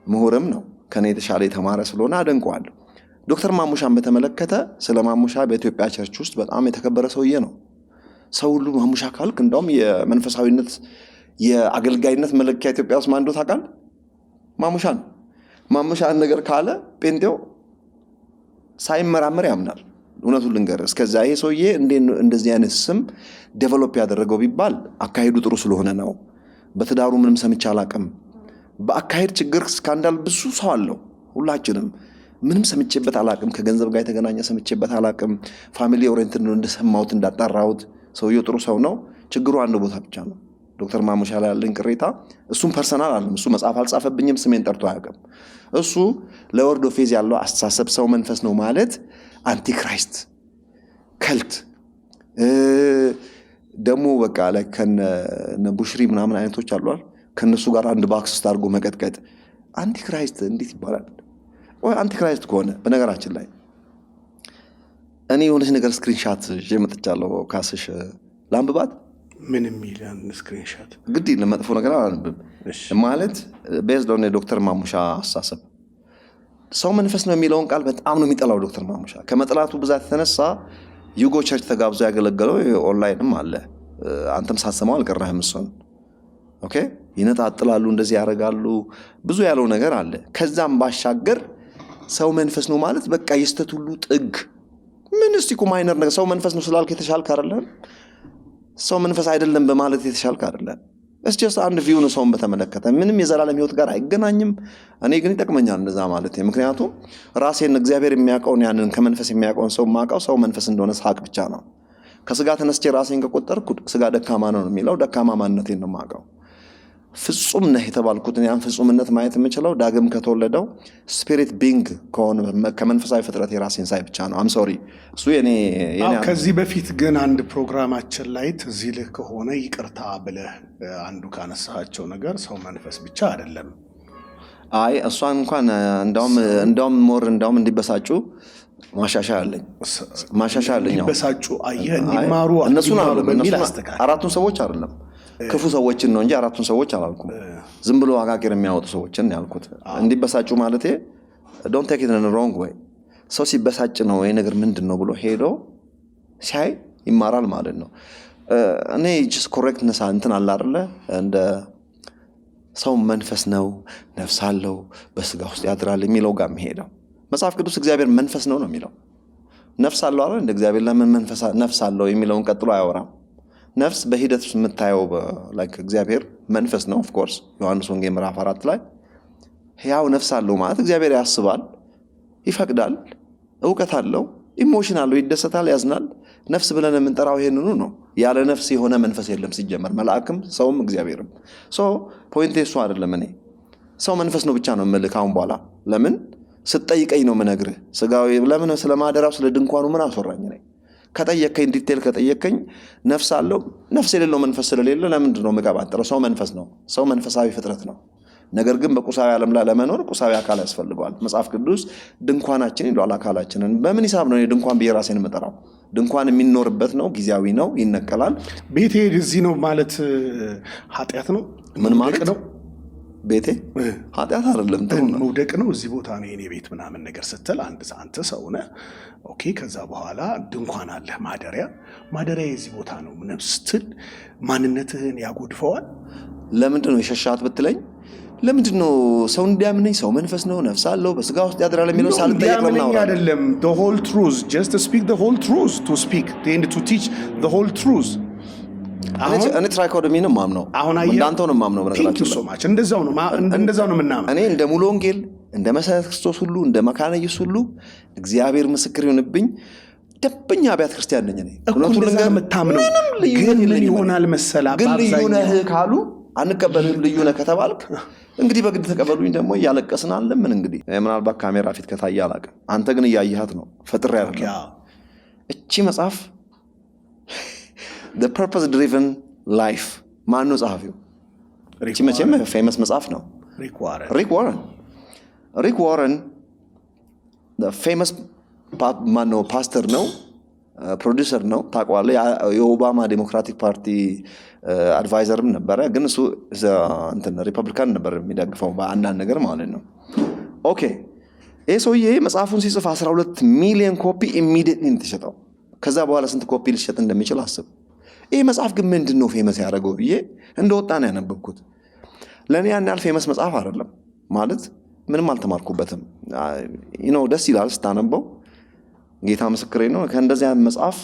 ምሁርም ነው ከኔ የተሻለ የተማረ ስለሆነ አደንቀዋለሁ ዶክተር ማሙሻን በተመለከተ ስለ ማሙሻ በኢትዮጵያ ቸርች ውስጥ በጣም የተከበረ ሰውዬ ነው ሰው ሁሉ ማሙሻ ካልክ እንደውም የመንፈሳዊነት የአገልጋይነት መለኪያ ኢትዮጵያ ውስጥ ማንዶ ታውቃል ማሙሻን ነገር ካለ ጴንጤው ሳይመራመር ያምናል እውነቱን ልንገር እስከዛ ይሄ ሰውዬ እንደዚህ አይነት ስም ዴቨሎፕ ያደረገው ቢባል አካሄዱ ጥሩ ስለሆነ ነው በትዳሩ ምንም ሰምቼ አላውቅም በአካሄድ ችግር ስካንዳል ብዙ ሰው አለው ሁላችንም ምንም ሰምቼበት አላውቅም ከገንዘብ ጋር የተገናኘ ሰምቼበት አላውቅም ፋሚሊ ኦሪየንትድ ነው እንደሰማሁት እንዳጣራሁት ሰውዬው ጥሩ ሰው ነው ችግሩ አንድ ቦታ ብቻ ነው ዶክተር ማሙሻ ላይ ያለኝ ቅሬታ እሱም ፐርሰናል አይደለም እሱ መጽሐፍ አልጻፈብኝም ስሜን ጠርቶ አያውቅም እሱ ለወርድ ኦፍ ፌዝ ያለው አስተሳሰብ ሰው መንፈስ ነው ማለት አንቲክራይስት ከልት ደሞ በቃ ላይ ቡሽሪ ምናምን አይነቶች አሏል ከነሱ ጋር አንድ ባክስ ውስጥ አድርጎ መቀጥቀጥ አንቲክራይስት እንዴት ይባላል ወይ አንቲክራይስት ከሆነ በነገራችን ላይ እኔ የሆነች ነገር ስክሪንሻት ጀምጥቻለሁ ካስሽ ላምብባት ምን የሚል ስክሪንሻት ግድ ለመጥፎ ነገር አላንብም ማለት ቤዝድ ኦን ዶክተር ማሙሻ አስተሳሰብ ሰው መንፈስ ነው የሚለውን ቃል በጣም ነው የሚጠላው ዶክተር ማሙሻ ከመጥላቱ ብዛት የተነሳ ዩጎ ቸርች ተጋብዞ ያገለገለው ኦንላይንም አለ አንተም ሳትሰማው አልቀረህም እሱን ኦኬ ይነጣጥላሉ እንደዚህ ያደርጋሉ ብዙ ያለው ነገር አለ ከዛም ባሻገር ሰው መንፈስ ነው ማለት በቃ የስተት ሁሉ ጥግ ምን እስቲ ማይነር ነገር ሰው መንፈስ ነው ስላልክ የተሻልክ አይደለም ሰው መንፈስ አይደለም በማለት የተሻልክ አይደለም it's just አንድ ቪው ነው ሰውን በተመለከተ ምንም የዘላለም ህይወት ጋር አይገናኝም እኔ ግን ይጠቅመኛል እንደዛ ማለት ምክንያቱም ራሴን እግዚአብሔር የሚያውቀውን ያንን ከመንፈስ የሚያውቀውን ሰው ማውቀው ሰው መንፈስ እንደሆነ ሳቅ ብቻ ነው ከስጋ ተነስቼ ራሴን ከቆጠርኩ ስጋ ደካማ ነው የሚለው ደካማ ማንነቴን ነው ማውቀው ፍጹም ነህ የተባልኩትን ያን ፍጹምነት ማየት የምችለው ዳግም ከተወለደው ስፒሪት ቢንግ ከሆነ ከመንፈሳዊ ፍጥረት የራሴን ሳይ ብቻ ነው አም ሶሪ እሱ የኔ ከዚህ በፊት ግን አንድ ፕሮግራማችን ላይ ትዝልህ ከሆነ ይቅርታ ብለህ አንዱ ካነሳቸው ነገር ሰው መንፈስ ብቻ አይደለም አይ እሷን እንኳን እንደውም ሞር እንደውም እንዲበሳጩ ማሻሻያ አለኝ እንዲበሳጩ አየህ እንዲማሩ እነሱን አራቱን ሰዎች አይደለም ክፉ ሰዎችን ነው እንጂ አራቱን ሰዎች አላልኩም ዝም ብሎ አጋቂር የሚያወጡ ሰዎችን ያልኩት እንዲበሳጩ ማለቴ don't take it in the wrong way ሰው ሲበሳጭ ነው ይሄ ነገር ምንድነው ብሎ ሄዶ ሲያይ ይማራል ማለት ነው እኔ just correctness እንትን አለ አይደለ እንደ ሰው መንፈስ ነው ነፍስ አለው በስጋ ውስጥ ያድራል የሚለው ጋር የሚሄደው መጽሐፍ ቅዱስ እግዚአብሔር መንፈስ ነው የሚለው ነፍስ አለው አይደል እንደ እግዚአብሔር ለምን መንፈስ ነፍስ አለው የሚለውን ቀጥሎ አያወራም ነፍስ በሂደት የምታየው ላይክ እግዚአብሔር መንፈስ ነው ኦፍ ኮርስ ዮሐንስ ወንጌል ምዕራፍ 4 ላይ ሕያው ነፍስ አለው ማለት እግዚአብሔር ያስባል ይፈቅዳል ዕውቀት አለው ኢሞሽን አለው ይደሰታል ያዝናል ነፍስ ብለን የምንጠራው ይሄንኑ ነው ያለ ነፍስ የሆነ መንፈስ የለም ሲጀመር መልአክም ሰውም እግዚአብሔርም ፖይንት እሱ አይደለም እኔ ሰው መንፈስ ነው ብቻ ነው መልካም በኋላ ለምን ስትጠይቀኝ ነው የምነግርህ። ስጋዊ ለምን ስለማደራው ስለ ድንኳኑ ምን አስወራኝ ነኝ? ከጠየቀኝ ዲቴል ከጠየቀኝ ነፍስ አለው ነፍስ የሌለው መንፈስ ስለሌለ ለምንድን ነው የምቀባጥረው? ሰው መንፈስ ነው። ሰው መንፈሳዊ ፍጥረት ነው። ነገር ግን በቁሳዊ ዓለም ላይ ለመኖር ቁሳዊ አካል ያስፈልገዋል። መጽሐፍ ቅዱስ ድንኳናችን ይሏል አካላችንን። በምን ሂሳብ ነው ድንኳን ብዬ ራሴን የምጠራው? ድንኳን የሚኖርበት ነው፣ ጊዜያዊ ነው፣ ይነቀላል። ቤቴ እዚህ ነው ማለት ኃጢአት ነው? ምን ማለት ነው? ቤቴ ኃጢአት አይደለም፣ ጥሩ ነው። መውደቅ ነው። እዚህ ቦታ ነው የኔ ቤት ምናምን ነገር ስትል አንተ ሰው ነህ። ኦኬ። ከዛ በኋላ ድንኳን አለ፣ ማደሪያ የዚህ ቦታ ነው ነፍስ ስትል ማንነትህን ያጎድፈዋል። ለምንድን ነው የሸሻት ብትለኝ፣ ለምንድን ነው ሰው እንዲያምነኝ ሰው መንፈስ ነው ነፍስ አለው በስጋ ውስጥ ያድራል የሚለው ሳልጠየቅ ነው ነው አይደለም። the whole truth, just to speak the whole truth, to speak and to teach the whole truth። እኔ ትራይኮቶሚ ነው የማምነው። እንዳንተው ነው የማምነው። በነገራችን እንደዛው ነው የምናምነው። እኔ እንደ ሙሉ ወንጌል እንደ መሰረተ ክርስቶስ ሁሉ እንደ መካነ ኢየሱስ ሁሉ እግዚአብሔር ምስክር ይሁንብኝ ደበኛ አብያተ ክርስቲያን ነኝ እኔ። እኩል ነገር የምታምነው ግን ምን ይሆናል መሰላ ግን ልዩ ነህ ካሉ አንቀበልም። ልዩ ነህ ከተባልክ እንግዲህ በግድ ተቀበሉኝ። ደግሞ እያለቀስን አለ ምን እንግዲህ ምናልባት ካሜራ ፊት ከታየ አላውቅም። አንተ ግን እያየሃት ነው። ፈጥሬ አይደለም። እቺ መጽሐፍ The Purpose Driven Life ማን ነው ጸሐፊው? እቺ መቼም ፌመስ መጽሐፍ ነው። ሪክ ዋረን the famous ማን ነው? ፓስተር ነው፣ ፕሮዲውሰር ነው። ታውቀዋለህ? የኦባማ ዴሞክራቲክ ፓርቲ አድቫይዘርም ነበረ። ግን እሱ እንትን ሪፐብሊካን ነበር የሚደግፈው በአንዳንድ ነገር ማለት ነው። ኦኬ። ይህ ሰውዬ መጽሐፉን ሲጽፍ 12 ሚሊዮን ኮፒ ኢሚዲየትሊ ተሸጠው። ከዛ በኋላ ስንት ኮፒ ሊሸጥ እንደሚችል አስብ። ይህ መጽሐፍ ግን ምንድን ነው ፌመስ ያደረገው ብዬ እንደወጣ ነው ያነበብኩት። ለእኔ ያን ያህል ፌመስ መጽሐፍ አይደለም ማለት ምንም አልተማርኩበትም። ደስ ይላል ስታነበው፣ ጌታ ምስክሬ ነው። ከእንደዚያ መጽሐፍ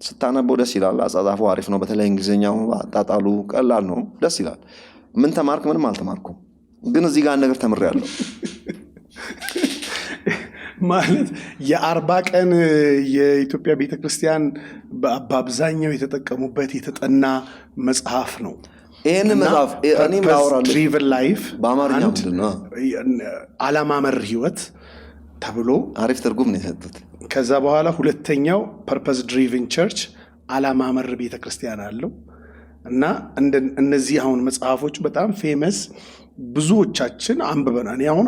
ስታነበው ደስ ይላል። አጻጻፉ አሪፍ ነው። በተለይ እንግሊዝኛው አጣጣሉ ቀላል ነው፣ ደስ ይላል። ምን ተማርክ? ምንም አልተማርኩም። ግን እዚህ ጋር ነገር ተምሬያለሁ። ማለት የ40 ቀን የኢትዮጵያ ቤተክርስቲያን በአብዛኛው የተጠቀሙበት የተጠና መጽሐፍ ነው። ይሄን መጽሐፍ እኔም አወራለሁ። ድሪቨን ላይፍ በአማርኛ ምንድነው? ዓላማ መር ህይወት ተብሎ አሪፍ ትርጉም ነው የሰጡት። ከዛ በኋላ ሁለተኛው ፐርፐስ ድሪቨን ቸርች ዓላማ መር ቤተክርስቲያን አለው እና እነዚህ አሁን መጽሐፎች በጣም ፌመስ ብዙዎቻችን አንብበናል። አሁን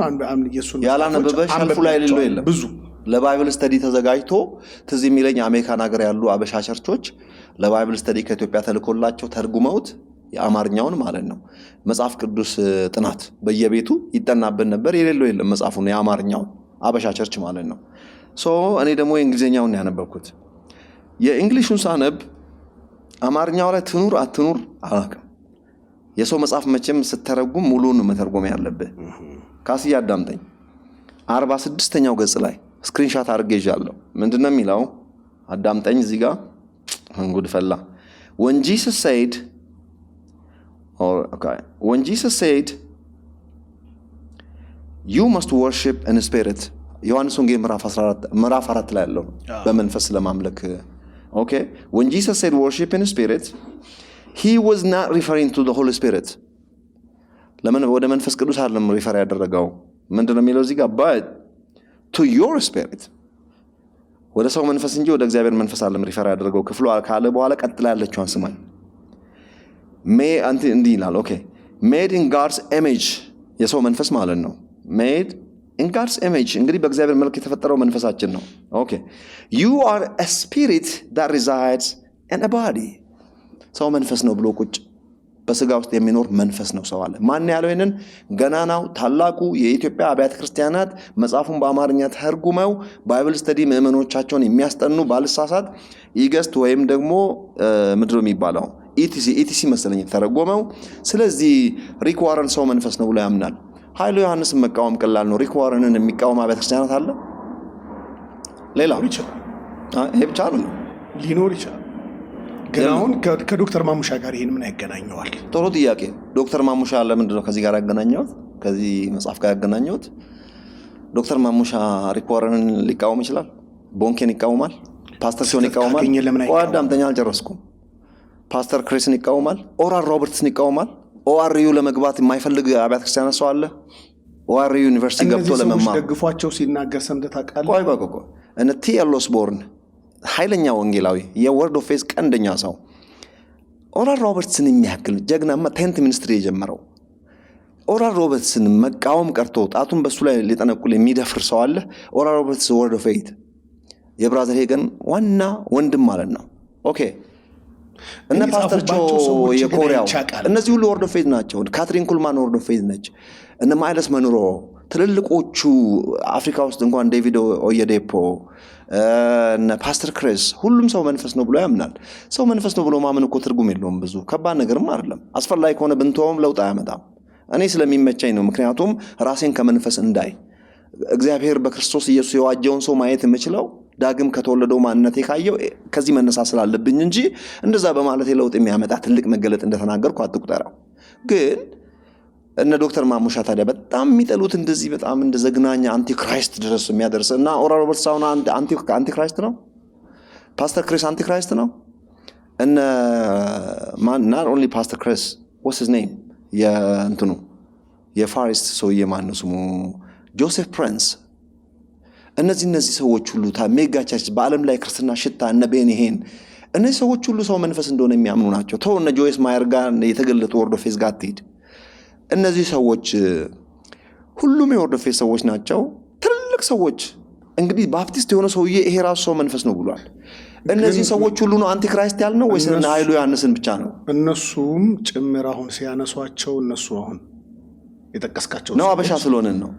ኢየሱስ ያላነበበ ሸልፉ ላይ ሌለው የለም። ብዙ ለባይብል ስተዲ ተዘጋጅቶ ትዝ የሚለኝ አሜሪካን ሀገር ያሉ አበሻ ቸርቾች ለባይብል ስተዲ ከኢትዮጵያ ተልኮላቸው ተርጉመውት የአማርኛውን ማለት ነው መጽሐፍ ቅዱስ ጥናት በየቤቱ ይጠናብን ነበር። የሌለው የለም መጽሐፉን የአማርኛውን አበሻ ቸርች ማለት ነው። እኔ ደግሞ የእንግሊዝኛውን ያነበብኩት። የእንግሊሹን ሳነብ አማርኛው ላይ ትኑር አትኑር አላውቅም። የሰው መጽሐፍ መቼም ስተረጉም ሙሉን መተርጎም ያለብህ። ካስያ አዳምጠኝ። 46ኛው ገጽ ላይ ስክሪንሻት አድርጌ ይዣለሁ። ምንድነው የሚለው? አዳምጠኝ። እዚህ ጋር እንጉድ ፈላ። When Jesus said you must worship in spirit ዮሐንስ ወንጌል ምዕራፍ 4 ላይ ያለው በመንፈስ ለማምለክ Okay, when Jesus said worship in spirit, he was not referring to the Holy Spirit. ለምን ወደ መንፈስ ቅዱስ አይደለም ሪፈር ያደረገው? ምንድነው የሚለው እዚህ ጋር? but to your spirit ወደ ሰው መንፈስ እንጂ ወደ እግዚአብሔር መንፈስ አይደለም ሪፈር ያደረገው። ክፍሉ ካለ በኋላ ቀጥላ ያለችውን ስማኝ። እንዲህ ይላል። ኦኬ made in God's image የሰው መንፈስ ማለት ነው። made in God's image እንግዲህ በእግዚአብሔር መልክ የተፈጠረው መንፈሳችን ነው። ኦኬ you are a spirit that resides in a body ሰው መንፈስ ነው ብሎ ቁጭ በስጋ ውስጥ የሚኖር መንፈስ ነው ሰው አለ። ማን ያለው ይሄንን? ገናናው ታላቁ የኢትዮጵያ አብያተ ክርስቲያናት መጽሐፉን በአማርኛ ተርጉመው ባይብል ስተዲ ምዕመኖቻቸውን የሚያስጠኑ ባልሳሳት ኢገስት ወይም ደግሞ ምንድነው የሚባለው ኢቲሲ መሰለኝ ተረጎመው። ስለዚህ ሪክ ዋረን ሰው መንፈስ ነው ብሎ ያምናል። ኃይሉ ዮሐንስን መቃወም ቀላል ነው። ሪክ ዋረንን የሚቃወም አብያተ ክርስቲያናት አለ? ሌላው ይሄ ብቻ ነው ሊኖር ይችላል። ግን አሁን ከዶክተር ማሙሻ ጋር ይሄን ምን ያገናኘዋል? ጥሩ ጥያቄ። ዶክተር ማሙሻ ለምንድን ነው ከዚህ ጋር ያገናኘሁት? ከዚህ መጽሐፍ ጋር ያገናኘሁት? ዶክተር ማሙሻ ሪክ ዋረንን ሊቃወም ይችላል። ቦንኬን ይቃወማል። ፓስተር ሲሆን ይቃወማል። አዳምጠኛ አልጨረስኩም። ፓስተር ክሪስን ይቃወማል። ኦራል ሮበርትስን ይቃወማል። ኦአርዩ ለመግባት የማይፈልግ አብያተ ክርስቲያናት ሰው አለ? ዋሪ ዩኒቨርሲቲ ገብቶ ለመማር ደግፏቸው ሲናገር ሰምተህ ታውቃለህ? ቆይ እነ ቲ.ኤል. ኦስቦርን ኃይለኛ ወንጌላዊ የወርድ ኦፍ ፌዝ ቀንደኛ ሰው ኦራል ሮበርትስን የሚያክል ጀግናማ 10th ሚኒስትሪ የጀመረው ኦራል ሮበርትስን መቃወም ቀርቶ ጣቱን በሱ ላይ ሊጠነቁል የሚደፍር ሰው አለ? ኦራል ሮበርትስ ወርድ ኦፍ ፌዝ የብራዘር ሄገን ዋና ወንድም ማለት ነው። ኦኬ እነ ፓስተር ጆ የኮሪያው እነዚህ ሁሉ ወርድ ኦፍ ፌዝ ናቸው። ካትሪን ኩልማን ወርድ ኦፍ ፌዝ ነች። እነ ማይለስ መንሮ ትልልቆቹ አፍሪካ ውስጥ እንኳን ዴቪድ ኦየዴፖ እነ ፓስተር ክሪስ ሁሉም ሰው መንፈስ ነው ብሎ ያምናል። ሰው መንፈስ ነው ብሎ ማመን እኮ ትርጉም የለውም። ብዙ ከባድ ነገርም አይደለም። አስፈላጊ ከሆነ ብንተውም ለውጥ አያመጣም። እኔ ስለሚመቸኝ ነው። ምክንያቱም ራሴን ከመንፈስ እንዳይ እግዚአብሔር በክርስቶስ ኢየሱስ የዋጀውን ሰው ማየት የምችለው ዳግም ከተወለደው ማንነቴ ካየው ከዚህ መነሳት ስላለብኝ እንጂ እንደዛ በማለቴ ለውጥ የሚያመጣ ትልቅ መገለጥ እንደተናገርኩ አትቁጠራው። ግን እነ ዶክተር ማሙሻ ታዲያ በጣም የሚጠሉት እንደዚህ በጣም እንደ ዘግናኛ አንቲክራይስት ድረስ የሚያደርስ እና ኦራል ሮበርትስ አሁን አንቲክራይስት ነው። ፓስተር ክሪስ አንቲክራይስት ነው። እነ not only ፓስተር ክሪስ what's his name የእንትኑ የፋሪስት ሰውዬ ማን ነው ስሙ? ጆሴፍ ፕሪንስ። እነዚህ ሰዎች ሁሉ ሜጋ ቸርች በዓለም ላይ ክርስትና ሽታ እነ ቤኒሄን እነዚህ ሰዎች ሁሉ ሰው መንፈስ እንደሆነ የሚያምኑ ናቸው። ተው እነ ጆይስ ማየር ጋር የተገለጡ ወርድ ኦፍ ፌዝ ጋር ትሄድ። እነዚህ ሰዎች ሁሉም የወርድ ኦፍ ፌዝ ሰዎች ናቸው፣ ትልልቅ ሰዎች። እንግዲህ ባፕቲስት የሆነ ሰውዬ ይሄ ራሱ ሰው መንፈስ ነው ብሏል። እነዚህ ሰዎች ሁሉ ነው አንቲክራይስት ያልነው ወይስ እነ ኃይሉ ዮሐንስን ብቻ ነው? እነሱም ጭምር አሁን ሲያነሷቸው እነሱ አሁን የጠቀስካቸው ነው አበሻ ስለሆነን ነው